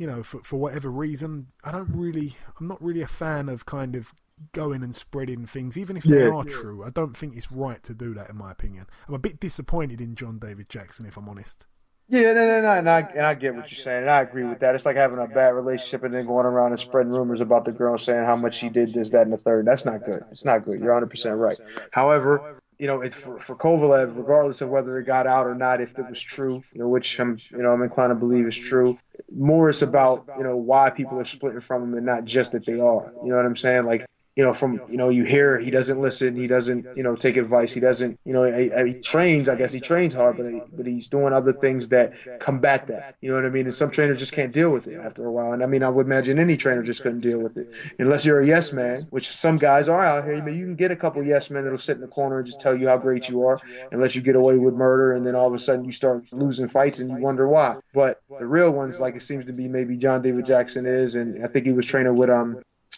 for whatever reason, I'm not really a fan of kind of going and spreading things, even if they are true. I don't think it's right to do that, in my opinion. I'm a bit disappointed in John David Jackson, if I'm honest. Yeah, no, and I get what you're saying, and I agree with that. It's like having a bad relationship and then going around and spreading rumors about the girl saying how much she did this, that, and the third. That's not good. It's not good. You're 100% right. However, for Kovalev, regardless of whether it got out or not, if it was true, which I'm inclined to believe is true, more it's about, why people are splitting from him and not just that they are. You know what I'm saying? Like, you hear he doesn't listen, he doesn't, take advice, he doesn't, he trains, I guess he trains hard, but he's doing other things that combat that, you know what I mean? And some trainers just can't deal with it after a while. And I mean, I would imagine any trainer just couldn't deal with it, unless you're a yes man, which some guys are out here. You can get a couple yes men that'll sit in the corner and just tell you how great you are and let you get away with murder, and then all of a sudden you start losing fights and you wonder why. But the real ones, like it seems to be maybe John David Jackson is, and I think he was training with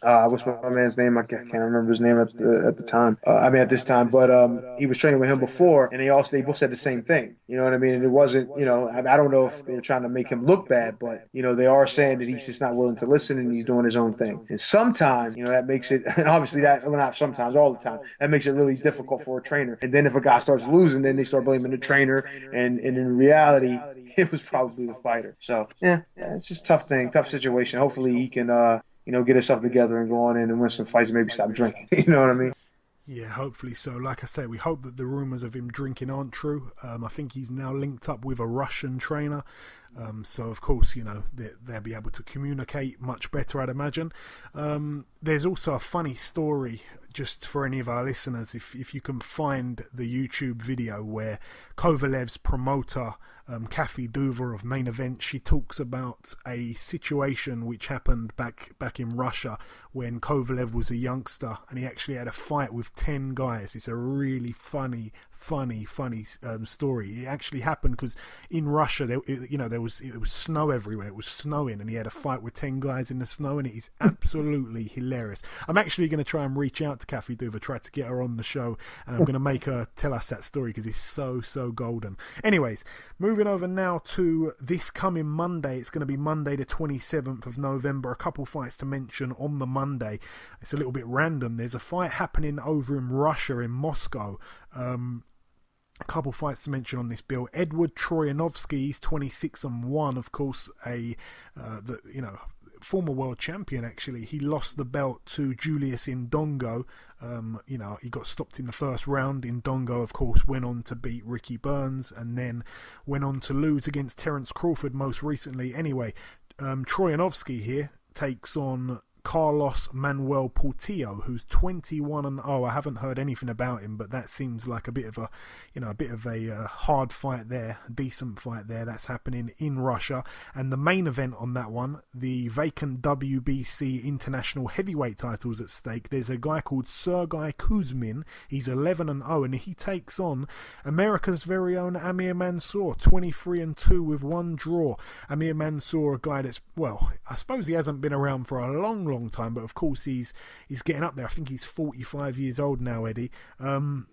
what's my man's name? I can't remember his name at the time. At this time, but he was training with him before, and they both said the same thing. You know what I mean? And it wasn't, I don't know if they're trying to make him look bad, but they are saying that he's just not willing to listen and he's doing his own thing. And sometimes, that makes it, and obviously not sometimes, all the time, that makes it really difficult for a trainer. And then if a guy starts losing, then they start blaming the trainer, and in reality, it was probably the fighter. So yeah, it's just a tough situation. Hopefully he can. Get himself together and go on in and win some fights, maybe stop drinking. You know what I mean? Yeah, hopefully so. Like I say, we hope that the rumours of him drinking aren't true. I think he's now linked up with a Russian trainer. So, of course, they'll be able to communicate much better, I'd imagine. There's also a funny story, just for any of our listeners, if you can find the YouTube video where Kovalev's promoter, Kathy Duver of Main Event, she talks about a situation which happened back in Russia when Kovalev was a youngster and he actually had a fight with 10 guys. It's a really funny story. It actually happened because in Russia, it was snow everywhere. It was snowing, and he had a fight with 10 guys in the snow, and it is absolutely hilarious. I'm actually going to try and reach out to Kathy Duver, try to get her on the show, and I'm going to make her tell us that story because it's so golden. Anyways, moving over now to this coming Monday. It's going to be Monday the 27th of November. A couple fights to mention on the Monday. It's a little bit random. There's a fight happening over in Russia, in Moscow. A couple fights to mention on this bill. Edward Troyanovsky, he's 26-1, of course, former world champion. Actually, he lost the belt to Julius Indongo. He got stopped in the first round. Indongo, of course, went on to beat Ricky Burns and then went on to lose against Terence Crawford most recently. Anyway, Troyanovsky here takes on Carlos Manuel Portillo, who's 21-0. I haven't heard anything about him, but that seems like a bit of a hard fight there, a decent fight there. That's happening in Russia. And the main event on that one, the vacant WBC international heavyweight titles at stake. There's a guy called Sergey Kuzmin. He's 11-0, and he takes on America's very own Amir Mansour, 23-2 with one draw. Amir Mansour, a guy that's, well, I suppose he hasn't been around for a long time, but of course he's getting up there. I think he's 45 years old now, Eddie. You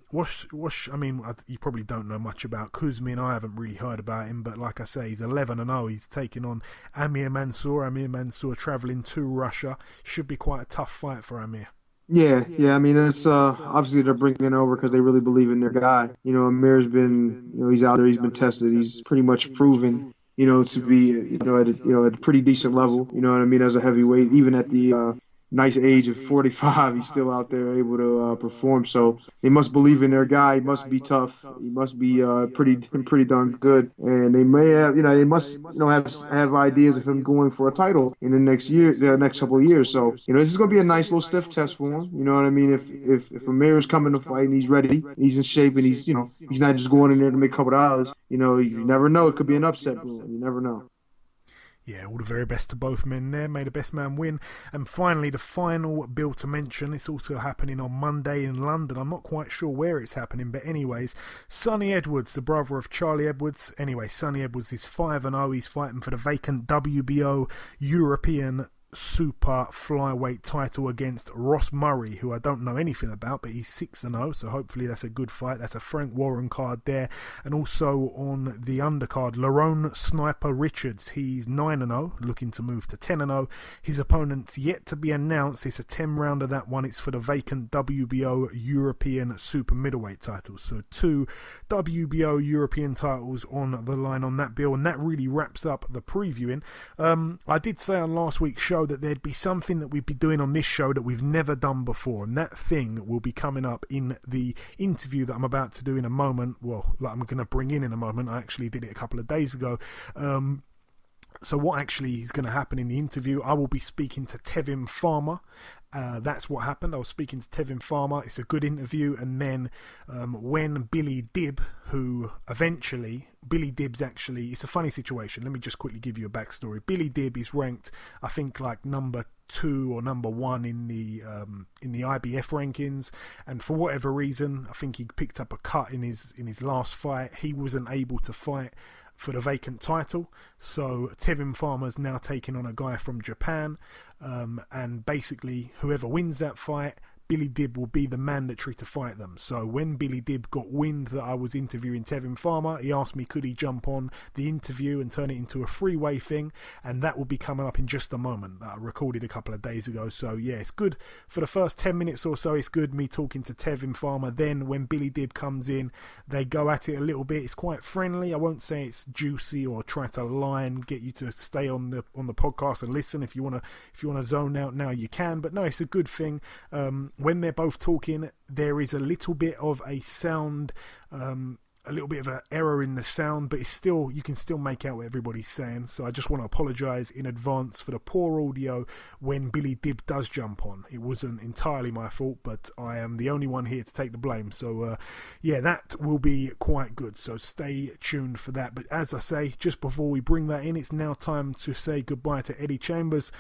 probably don't know much about Kuzmin. I haven't really heard about him, but like I say, he's 11-0. He's taking on Amir Mansour. Amir Mansour travelling to Russia. Should be quite a tough fight for Amir. Yeah. I mean, it's obviously they're bringing it over because they really believe in their guy. Amir's been, he's out there. He's been tested. He's pretty much proven, to be, at a pretty decent level, as a heavyweight, even at the nice age of 45, he's still out there able to perform. So they must believe in their guy. He must be tough. He must be pretty darn good. And they may have, they must, have ideas of him going for a title in the next couple of years. So, this is going to be a nice little stiff test for him. You know what I mean? If Amir is coming to fight and he's ready, he's in shape, and he's not just going in there to make a couple of dollars. You never know. It could be an upset, bro. You never know. Yeah, all the very best to both men there. May the best man win. And finally, the final bill to mention. It's also happening on Monday in London. I'm not quite sure where it's happening, but anyways, Sonny Edwards, the brother of Charlie Edwards. Anyway, Sonny Edwards is 5-0. He's fighting for the vacant WBO European Super Flyweight title against Ross Murray, who I don't know anything about, but he's 6-0, so hopefully that's a good fight. That's a Frank Warren card there. And also on the undercard, Lerone Sniper Richards, he's 9-0, looking to move to 10-0. His opponent's yet to be announced. It's a 10-rounder, that one. It's for the vacant WBO European Super Middleweight title. So 2 WBO European titles on the line on that bill, and that really wraps up the previewing. I did say on last week's show that there'd be something that we'd be doing on this show that we've never done before, and that thing will be coming up in the interview that I'm about to do in a moment. Well, like I'm going to bring in a moment. I actually did it a couple of days ago. So what actually is going to happen in the interview, I will be speaking to Tevin Farmer. That's what happened. I was speaking to Tevin Farmer. It's a good interview. And then when Billy Dibb, Billy Dibb's actually, it's a funny situation. Let me just quickly give you a backstory. Billy Dibb is ranked, I think, like number 2 or number 1 in the IBF rankings, and for whatever reason, I think he picked up a cut in his last fight. He wasn't able to fight for the vacant title, so Tevin Farmer's now taking on a guy from Japan, and basically whoever wins that fight, Billy Dibb will be the mandatory to fight them. So when Billy Dibb got wind that I was interviewing Tevin Farmer, he asked me could he jump on the interview and turn it into a freeway thing, and that will be coming up in just a moment. That I recorded a couple of days ago. So yeah, it's good for the first 10 minutes or so. It's good me talking to Tevin Farmer. Then when Billy Dibb comes in, they go at it a little bit. It's quite friendly. I won't say it's juicy or try to lie and get you to stay on the podcast and listen. If you wanna zone out now, you can. But no, it's a good thing. When they're both talking, there is a little bit of a sound, a little bit of an error in the sound, but you can still make out what everybody's saying. So I just want to apologise in advance for the poor audio when Billy Dibb does jump on. It wasn't entirely my fault, but I am the only one here to take the blame. So yeah, that will be quite good. So stay tuned for that. But as I say, just before we bring that in, it's now time to say goodbye to Eddie Chambers.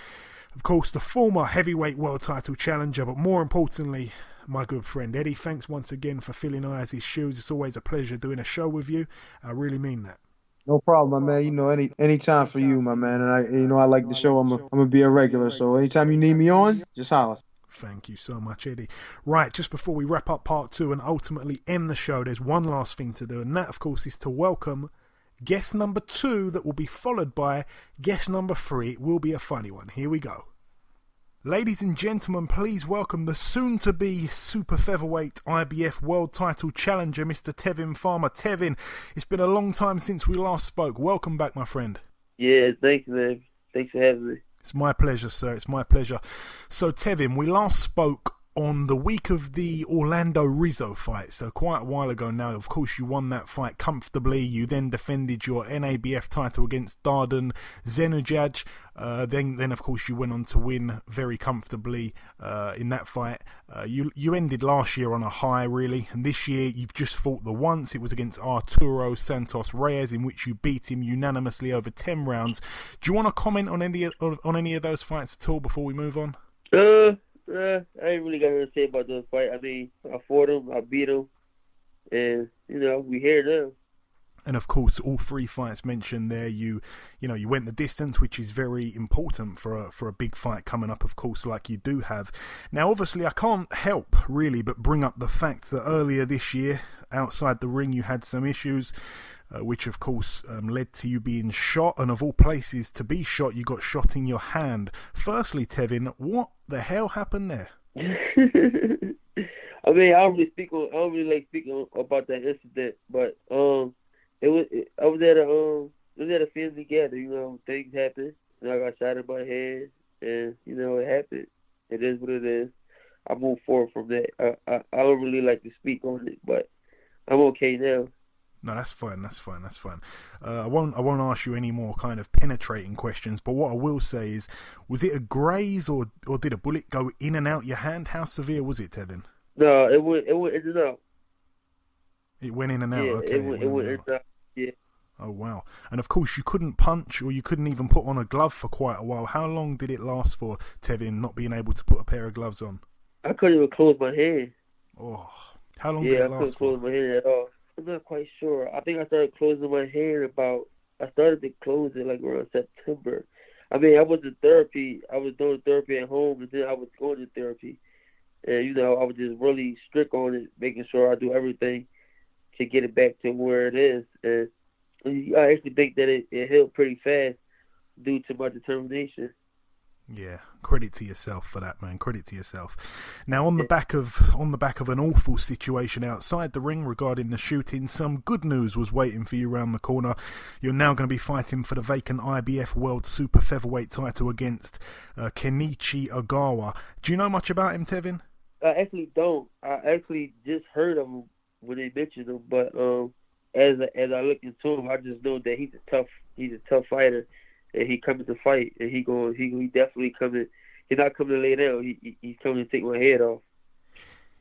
Of course, the former heavyweight world title challenger, but more importantly, my good friend Eddie. Thanks once again for filling Izzy's shoes. It's always a pleasure doing a show with you. I really mean that. No problem, my man. You know, any time for you, my man. And I like the show. I'm gonna be a regular. So anytime you need me on, just holler. Thank you so much, Eddie. Right, just before we wrap up part 2 and ultimately end the show, there's one last thing to do, and that, of course, is to welcome guest number 2 that will be followed by guest number 3. It will be a funny one. Here we go. Ladies and gentlemen, please welcome the soon-to-be super featherweight IBF world title challenger, Mr. Tevin Farmer. Tevin, it's been a long time since we last spoke. Welcome back, my friend. Yeah, thanks, man. Thanks for having me. It's my pleasure, sir. It's my pleasure. So, Tevin, we last spoke on the week of the Orlando Rizzo fight, so quite a while ago now. Of course, you won that fight comfortably. You then defended your NABF title against Darden Zenujaj. Then of course you went on to win very comfortably in that fight. You ended last year on a high, really, and this year you've just fought the once. It was against Arturo Santos Reyes, in which you beat him unanimously over 10 rounds. Do you want to comment on any of those fights at all before we move on? I ain't really got nothing to say about those fights. I mean, I fought him, I beat him, and we here now. And of course, all 3 fights mentioned there, you went the distance, which is very important for a big fight coming up, of course, like you do have. Now, obviously, I can't help really but bring up the fact that earlier this year, outside the ring, you had some issues, which of course led to you being shot, and of all places to be shot, you got shot in your hand. Firstly, Tevin, what the hell happened there? I mean, I don't really like speaking about that incident, but I was at a family gathering. Things happen. I got shot in my head, and it happened. It is what it is. I moved forward from that. I don't really like to speak on it, but I'm okay now. No, that's fine. I won't ask you any more kind of penetrating questions, but what I will say is, was it a graze or did a bullet go in and out your hand? How severe was it, Tevin? No, it went in and out. It went in and out. Yeah, Okay, it went in and out. Yeah. Oh, wow. And of course, you couldn't punch or you couldn't even put on a glove for quite a while. How long did it last for, Tevin, not being able to put a pair of gloves on? I couldn't even close my hand. Oh, how long did it last for? I couldn't close my hand at all. I'm not quite sure. I think I started closing my hand I started to close it like around September. I mean, I was in therapy. I was doing therapy at home, and then I was going to therapy. And, I was just really strict on it, making sure I do everything to get it back to where it is. And I actually think that it healed pretty fast due to my determination. Yeah, credit to yourself for that, man. Credit to yourself. Now, on the back of an awful situation outside the ring regarding the shooting, some good news was waiting for you around the corner. You're now going to be fighting for the vacant IBF World Super Featherweight title against Kenichi Ogawa. Do you know much about him, Tevin? I actually don't. I actually just heard of him when they mentioned him, but as I look into him, I just know that he's a tough fighter, and he coming to fight, and he definitely coming. He's not coming to lay down. He's coming to take my head off.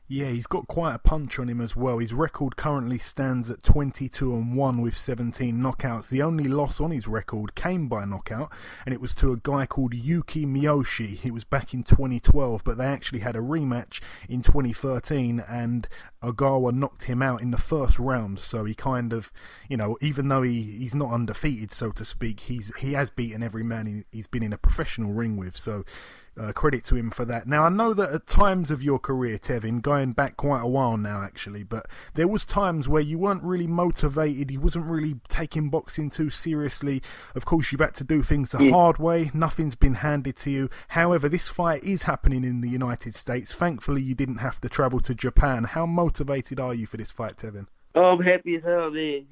Yeah, he's got quite a punch on him as well. His record currently stands at 22-1 with 17 knockouts. The only loss on his record came by knockout, and it was to a guy called Yuki Miyoshi. It was back in 2012, but they actually had a rematch in 2013, and Ogawa knocked him out in the first round. So he kind of, even though he's not undefeated, so to speak, he has beaten every man he's been in a professional ring with. So credit to him for that. Now, I know that at times of your career, Tevin, going back quite a while now actually, but there was times where you weren't really motivated, you wasn't really taking boxing too seriously. Of course, you've had to do things the hard way, nothing's been handed to you. However, this fight is happening in the United States. Thankfully, you didn't have to travel to Japan. How motivated are you for this fight, Tevin? I'm happy as hell, man.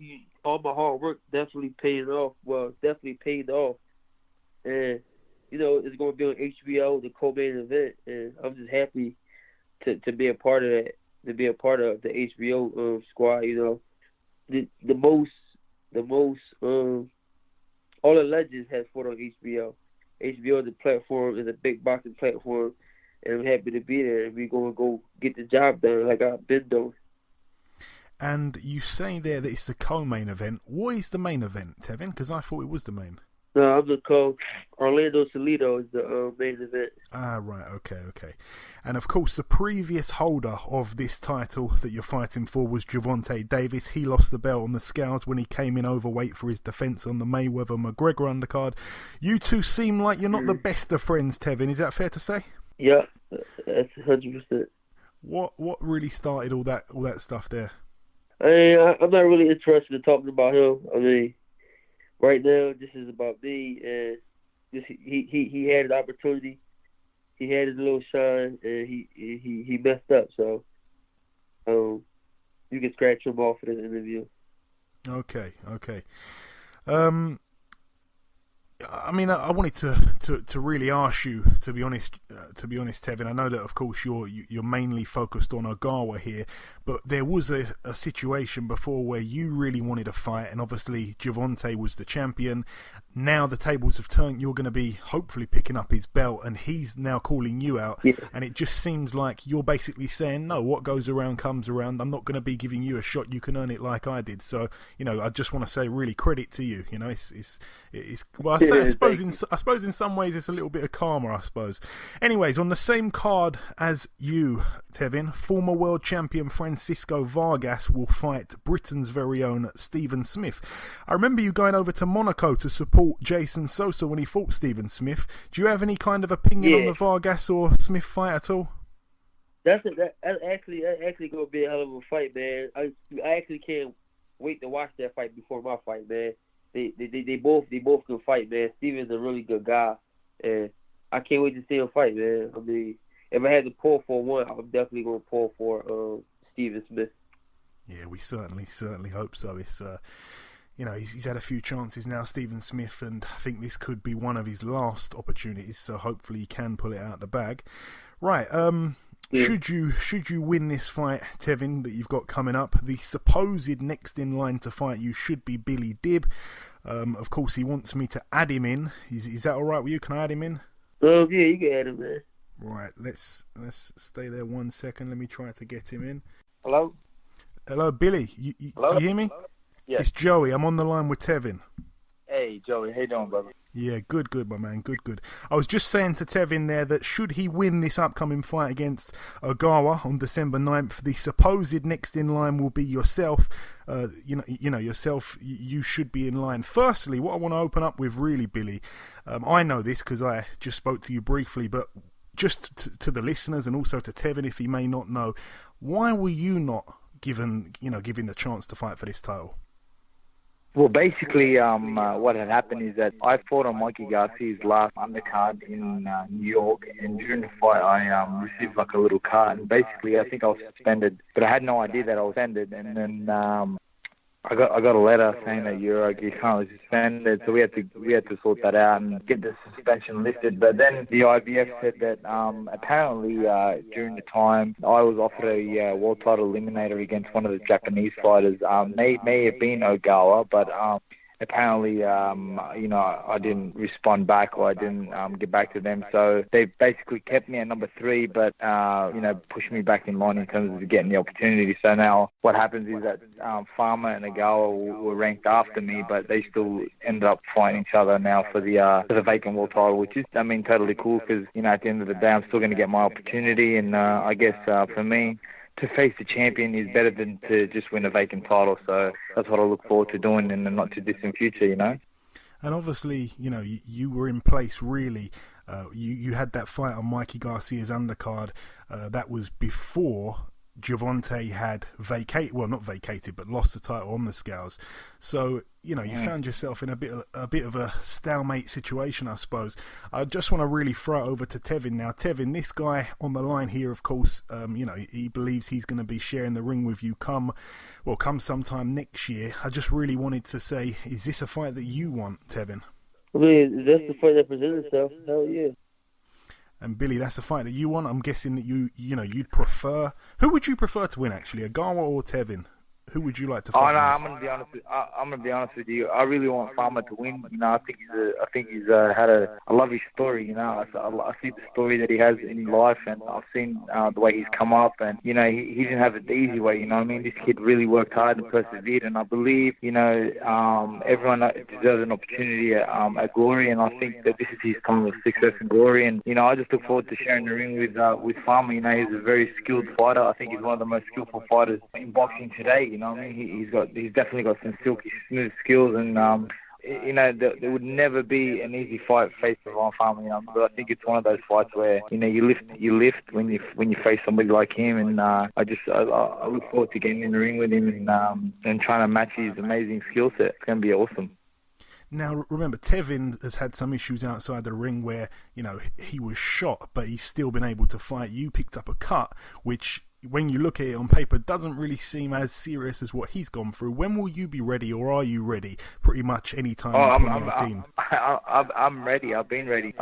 All my hard work definitely paid off. Well, it's definitely paid off. And it's going to be on HBO, the co-main event, and I'm just happy to be a part of that, to be a part of the HBO squad. The most all the legends has fought on HBO. HBO is a platform, is a big boxing platform, and I'm happy to be there. And we're going to go get the job done like I've been doing. And you say there that it's the co-main event. What is the main event, Tevin? Because I thought it was the main. No, I'm the coach. Orlando Salido is the main event. Ah, right, okay. And of course, the previous holder of this title that you're fighting for was Gervonta Davis. He lost the belt on the scales when he came in overweight for his defence on the Mayweather-McGregor undercard. You two seem like you're not the best of friends, Tevin. Is that fair to say? Yeah, that's 100%. What really started all that stuff there? I'm not really interested in talking about him. I mean, right now, this is about me, and he had an opportunity. He had his little shine, and he messed up. So, you can scratch him off of this interview. Okay. I mean, I wanted to really ask you, to be honest, Tevin. I know that, of course, you're mainly focused on Ogawa here, but there was a situation before where you really wanted to fight, and obviously Gervonta was the champion. Now the tables have turned. You're going to be hopefully picking up his belt, and he's now calling you out. Yeah. And it just seems like you're basically saying, no, what goes around comes around. I'm not going to be giving you a shot. You can earn it like I did. So, I just want to say really credit to you. It's well, I suppose in some ways it's a little bit of karma, I suppose. Anyways, on the same card as you, Tevin, former world champion Francisco Vargas will fight Britain's very own Stephen Smith. I remember you going over to Monaco to support Jason Sosa when he fought Stephen Smith. Do you have any kind of opinion on the Vargas or Smith fight at all? That's actually going to be a hell of a fight, man. I actually can't wait to watch that fight before my fight, man. They both can fight, man. Steven's a really good guy, and I can't wait to see him fight, man. I mean, if I had to pull for one, I'm definitely going to pull for Stephen Smith. Yeah, we certainly hope so. It's he's had a few chances now, Stephen Smith, and I think this could be one of his last opportunities. So hopefully he can pull it out of the bag. Right. Should you win this fight, Tevin, that you've got coming up, the supposed next in line to fight you should be Billy Dibb. Of course, he wants me to add him in. Is that all right with you? Can I add him in? Yeah, you can add him in. Right, let's stay there 1 second. Let me try to get him in. Hello, Billy. You hear me? Yes. It's Joey. I'm on the line with Tevin. Hey, Joey. How you doing, brother? Yeah, good, my man. Good. I was just saying to Tevin there that should he win this upcoming fight against Ogawa on December 9th, the supposed next in line will be yourself. Yourself, you should be in line. Firstly, what I want to open up with really, Billy, I know this because I just spoke to you briefly, but just to the listeners and also to Tevin, if he may not know, why were you not given the chance to fight for this title? Well, basically, what had happened is that I fought on Mikey Garcia's last undercard in New York, and during the fight, I received like a little card, and basically, I think I was suspended, but I had no idea that I was suspended, and then I got a letter saying that you're currently suspended, so we had to sort that out and get the suspension lifted. But then the IBF said that apparently during the time I was offered a world title eliminator against one of the Japanese fighters, may have been Ogawa, but apparently I didn't respond back, or I didn't get back to them. So they basically kept me at number 3, but pushed me back in line in terms of getting the opportunity. So now what happens is that Farmer and Ogawa were ranked after me, but they still ended up fighting each other now for the vacant world title, which is, totally cool because, at the end of the day, I'm still going to get my opportunity. And I guess for me, to face the champion is better than to just win a vacant title. So that's what I look forward to doing in the not too distant future, And obviously, you were in place really. You had that fight on Mikey Garcia's undercard. That was before Gervonta had not vacated, but lost the title on the scales. So, you found yourself in a bit of a stalemate situation, I suppose. I just want to really throw it over to Tevin now. Tevin, this guy on the line here, of course, he believes he's going to be sharing the ring with you come sometime next year. I just really wanted to say, is this a fight that you want, Tevin? I mean, that's the fight that presents itself. Hell yeah. And Billy, that's a fight that you want. I'm guessing that you'd prefer. Who would you prefer to win, actually, Ogawa or Tevin? Who would you like to fight? I'm gonna be honest with you. I really want Farmer to win. I think he's had a lovely story. I see the story that he has in life, and I've seen the way he's come up. And he didn't have it the easy way. This kid really worked hard and persevered. And I believe everyone deserves an opportunity at Glory. And I think that this is his time of success and glory. And I just look forward to sharing the ring with Farmer. He's a very skilled fighter. I think he's one of the most skillful fighters in boxing today. He's definitely got some silky smooth skills, and there would never be an easy fight face to Ron Farmer. But I think it's one of those fights where you lift when you face somebody like him, and I look forward to getting in the ring with him and trying to match his amazing skill set. It's going to be awesome. Now, remember, Tevin has had some issues outside the ring where, he was shot, but he's still been able to fight. You picked up a cut, which, when you look at it on paper, doesn't really seem as serious as what he's gone through. When will you be ready, or are you ready pretty much any time in 2018? I'm ready. I've been ready.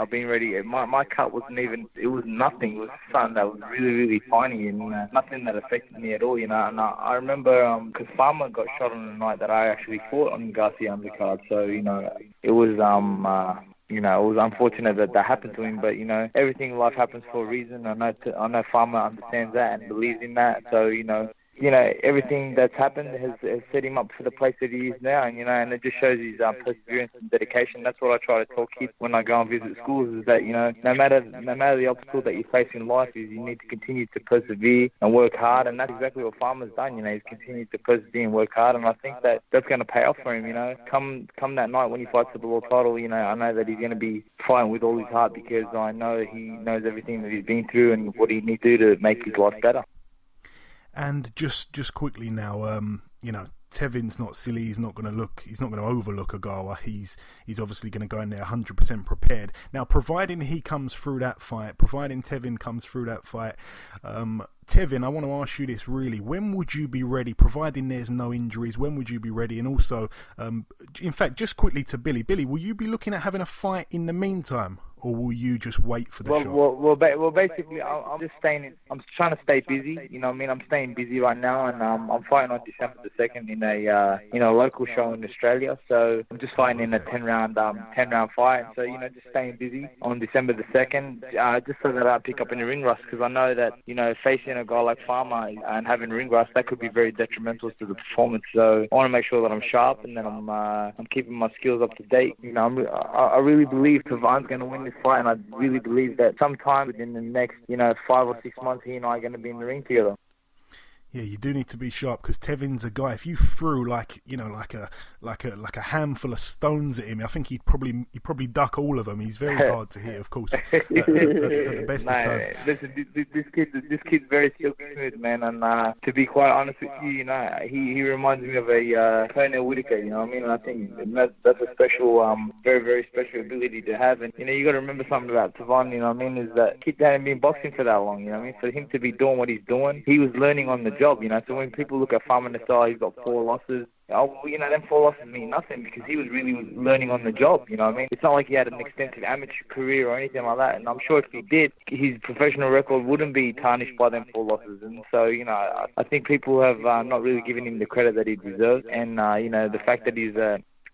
My cut wasn't even, it was nothing. It was something that was really, really tiny, and nothing that affected me at all, And I remember, because Farmer got shot on the night that I actually fought on Garcia undercard, so, it was, it was unfortunate that happened to him, but everything in life happens for a reason. I know Farmer understands that and believes in that. So everything that's happened has set him up for the place that he is now, and it just shows his perseverance and dedication. That's what I try to tell kids when I go and visit schools, is that no matter the obstacle that you face in life, is you need to continue to persevere and work hard, and that's exactly what Farmer's done. He's continued to persevere and work hard, and I think that's going to pay off for him. Come that night when he fights for the world title, I know that he's going to be fighting with all his heart, because I know he knows everything that he's been through and what he needs to do to make his life better. And just quickly now, Tevin's not silly. He's not going to overlook Ogawa. He's obviously going to go in there 100% prepared. Now, providing Tevin comes through that fight, Tevin, I want to ask you this really. When would you be ready, providing there's no injuries? When would you be ready? And also, in fact, just quickly to Billy. Billy, will you be looking at having a fight in the meantime? or will you just wait for the shot? Well, basically, I'm just staying. I'm trying to stay busy. You know what I mean? I'm staying busy right now, and I'm fighting on December the 2nd in a local show in Australia. So I'm just fighting in a 10-round fight. So just staying busy on December the 2nd, just so that I pick up any ring rust, because I know that facing a guy like Farmer and having ring rust, that could be very detrimental to the performance. So I want to make sure that I'm sharp, and that I'm keeping my skills up to date. I really believe Tevin's going to win this fight, and I really believe that sometime within the next 5 or 6 months, he and I are going to be in the ring together. Yeah, you do need to be sharp, because Tevin's a guy. If you threw like a handful of stones at him, I think he'd probably duck all of them. He's very hard to hit, of course, at the best of times. Listen, this kid's very silky smooth, man. And to be quite honest with you, he reminds me of a Pernell Whitaker. You know what I mean? And I think that's a special, very very special ability to have. And you got to remember something about Tevin. You know what I mean? Is that kid hadn't been boxing for that long. You know what I mean? For him to be doing what he's doing, he was learning on the job. So when people look at Farmer Nassar, he's got 4 losses. Them 4 losses mean nothing, because he was really learning on the job. You know what I mean? It's not like he had an extensive amateur career or anything like that. And I'm sure if he did, his professional record wouldn't be tarnished by them 4 losses. And so, I think people have not really given him the credit that he deserves. And, the fact that he's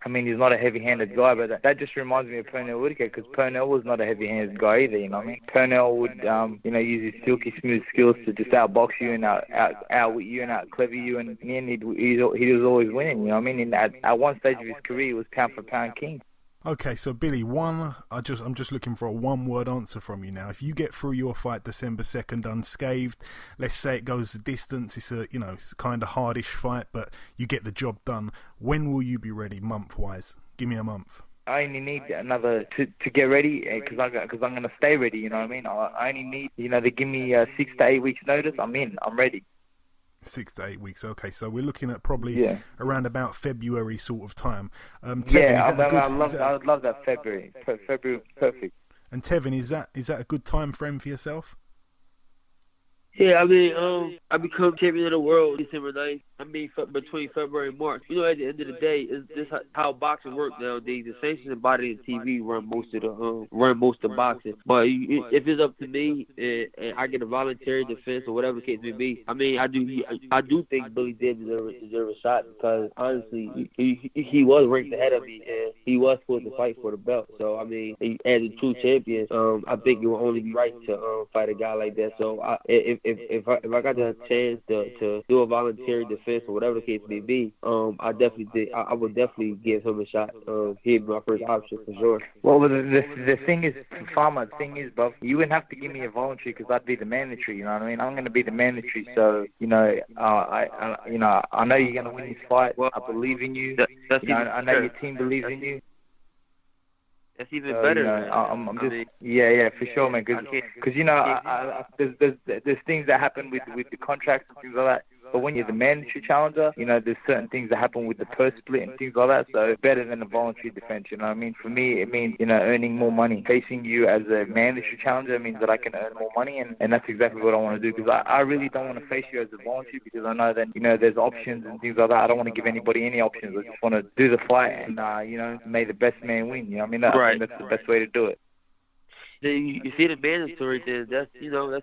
he's not a heavy-handed guy, but that just reminds me of Pernell Whitaker, because Pernell was not a heavy-handed guy either, you know what I mean? Pernell would, use his silky smooth skills to just outbox you and outwit you and out-clever you, and in the end, he was always winning, you know what I mean? At one stage of his career, he was pound-for-pound king. Okay, so Billy, I'm just looking for a one-word answer from you now. If you get through your fight December 2nd unscathed, let's say it goes the distance, it's it's a kind of hardish fight, but you get the job done. When will you be ready, month-wise? Give me a month. I only need another to get ready, because I'm going to stay ready. You know what I mean? I only need they give me 6 to 8 weeks notice. I'm ready. 6 to 8 weeks. Okay, so we're looking at probably around about February sort of time. Tevin, I would love that February. February, perfect. And Tevin, is that a good time frame for yourself? Yeah, I become champion of the world December 9th. Between February and March. At the end of the day, is this how boxing works nowadays? The sanctioned body and TV run most of boxing. But if it's up to me and I get a voluntary defense or whatever the case may be, I do think Billy did deserve a shot, because honestly, he was ranked ahead of me and he was supposed to fight for the belt. So as a true champion, I think it would only be right to fight a guy like that. So if I got the chance to do a voluntary defense or whatever the case may be, I would definitely give him a shot. He'd be my first option for sure. Well, the thing is, Farmer, bro, you wouldn't have to give me a voluntary, because I'd be the mandatory. You know what I mean? I'm going to be the mandatory. So I know you're going to win this fight. I believe in you. I know your team believes in you. That's even better. For sure, man. Because there's things that happen with the contracts and things like that. But when you're the mandatory challenger, there's certain things that happen with the purse split and things like that. So better than a voluntary defense, you know what I mean? For me, it means, earning more money. Facing you as a mandatory challenger means that I can earn more money, and that's exactly what I want to do, because I really don't want to face you as a voluntary, because I know that, there's options and things like that. I don't want to give anybody any options. I just want to do the fight and, may the best man win. You know what I mean? That's the best way to do it. You see the mandatory thing, that's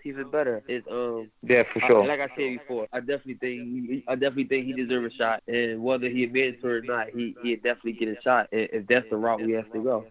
even better. It's for sure. Like I said before, I definitely think he deserves a shot, and whether he mandatory or not, he definitely get a shot if that's the route we have to go.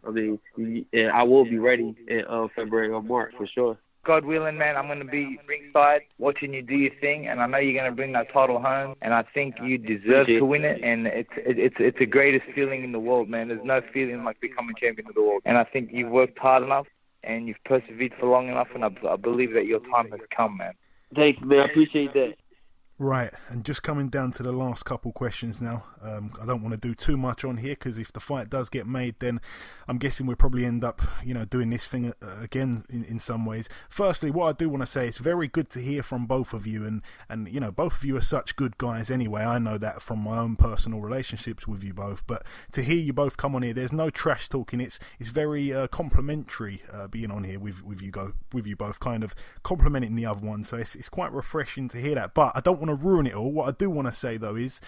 And I will be ready in February or March for sure. God willing, man, I'm going to be ringside watching you do your thing, and I know you're going to bring that title home, and I think you deserve to win it, and it's the greatest feeling in the world, man. There's no feeling like becoming champion of the world, and I think you've worked hard enough, and you've persevered for long enough, and I believe that your time has come, man. Thanks, man. I appreciate that. Right, and just coming down to the last couple questions now. I don't want to do too much on here, because if the fight does get made, then I'm guessing we'll probably end up, doing this thing again in some ways. Firstly, what I do want to say, it's very good to hear from both of you, and both of you are such good guys anyway. I know that from my own personal relationships with you both, but to hear you both come on here, there's no trash talking. It's very complimentary being on here with you both, kind of complimenting the other one. So it's quite refreshing to hear that. But I don't want to ruin it all. What I do want to say though is,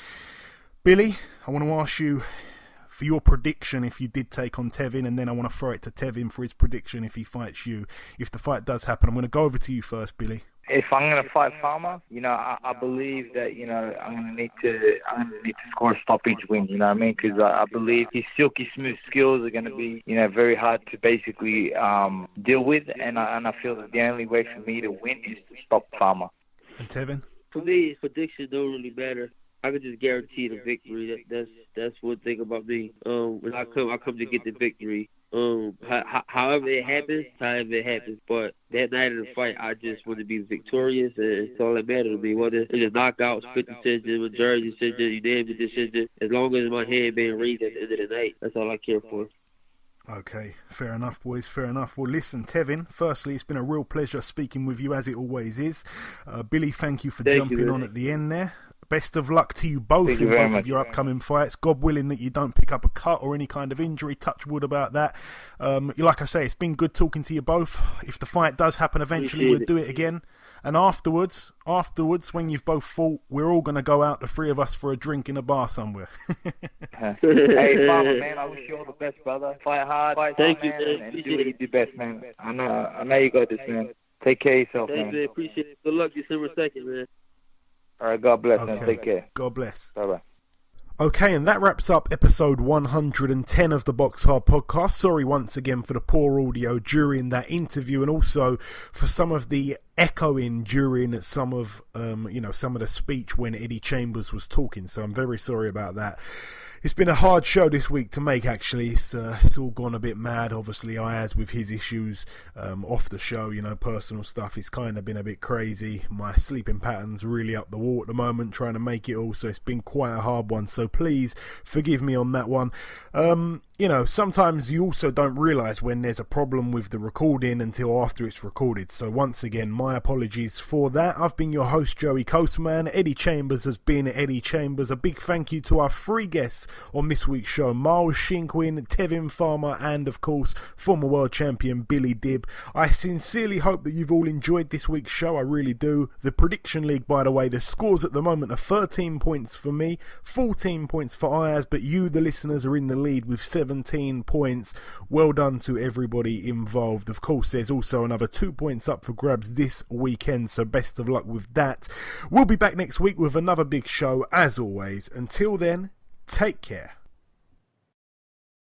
Billy, I want to ask you, for your prediction if you did take on Tevin, and then I want to throw it to Tevin for his prediction if he fights you. If the fight does happen, I'm going to go over to you first, Billy. If I'm going to fight Farmer, I believe that, I'm going to need to score a stoppage win, you know what I mean? Because I believe his silky smooth skills are going to be, very hard to basically deal with, and I feel that the only way for me to win is to stop Farmer. And Tevin? For me, predictions don't really matter. I can just guarantee the victory. That's one thing about me. When I come to get the victory. However it happens. But that night of the fight, I just want to be victorious, and it's all that matters to me. Whether it's a knockout, split decision, majority decision, unanimous decision, as long as my hand being raised at the end of the night, that's all I care for. Okay, fair enough, boys, fair enough. Well, listen, Tevin, firstly, it's been a real pleasure speaking with you, as it always is. Billy, thank you for jumping on at the end there. Best of luck to you both in both of your upcoming fights. God willing that you don't pick up a cut or any kind of injury. Touch wood about that. Like I say, it's been good talking to you both. If the fight does happen eventually, we'll do it again. And afterwards, when you've both fought, we're all going to go out, the three of us, for a drink in a bar somewhere. Hey, Farmer, man, I wish you all the best, brother. Fight hard, fight hard, man, and do what you do best, man. I know you got this, man. Take care of yourself, man. Man. Appreciate it. Good luck December 2nd, man. All right, God bless, man. Take care. God bless. Bye-bye. Okay, and that wraps up episode 110 of the Boxhard podcast. Sorry once again for the poor audio during that interview, and also for some of the echoing during some of the speech when Eddie Chambers was talking. So I'm very sorry about that. It's been a hard show this week to make, actually. It's all gone a bit mad. Obviously, Ayaz with his issues off the show, personal stuff. It's kind of been a bit crazy. My sleeping pattern's really up the wall at the moment, trying to make it all. So it's been quite a hard one. So please forgive me on that one. Sometimes you also don't realise when there's a problem with the recording until after it's recorded. So once again, my apologies for that. I've been your host, Joey Coastman. Eddie Chambers has been Eddie Chambers. A big thank you to our three guests on this week's show: Miles Shinkwin, Tevin Farmer, and of course former world champion Billy Dibb. I sincerely hope that you've all enjoyed this week's show. I really do. The prediction league, by the way, the scores at the moment are 13 points for me, 14 points for Ayaz, but you, the listeners, are in the lead with 17 points. Well done to everybody involved. Of course, there's also another 2 points up for grabs this weekend, so best of luck with that. We'll be back next week with another big show as always. Until then, take care.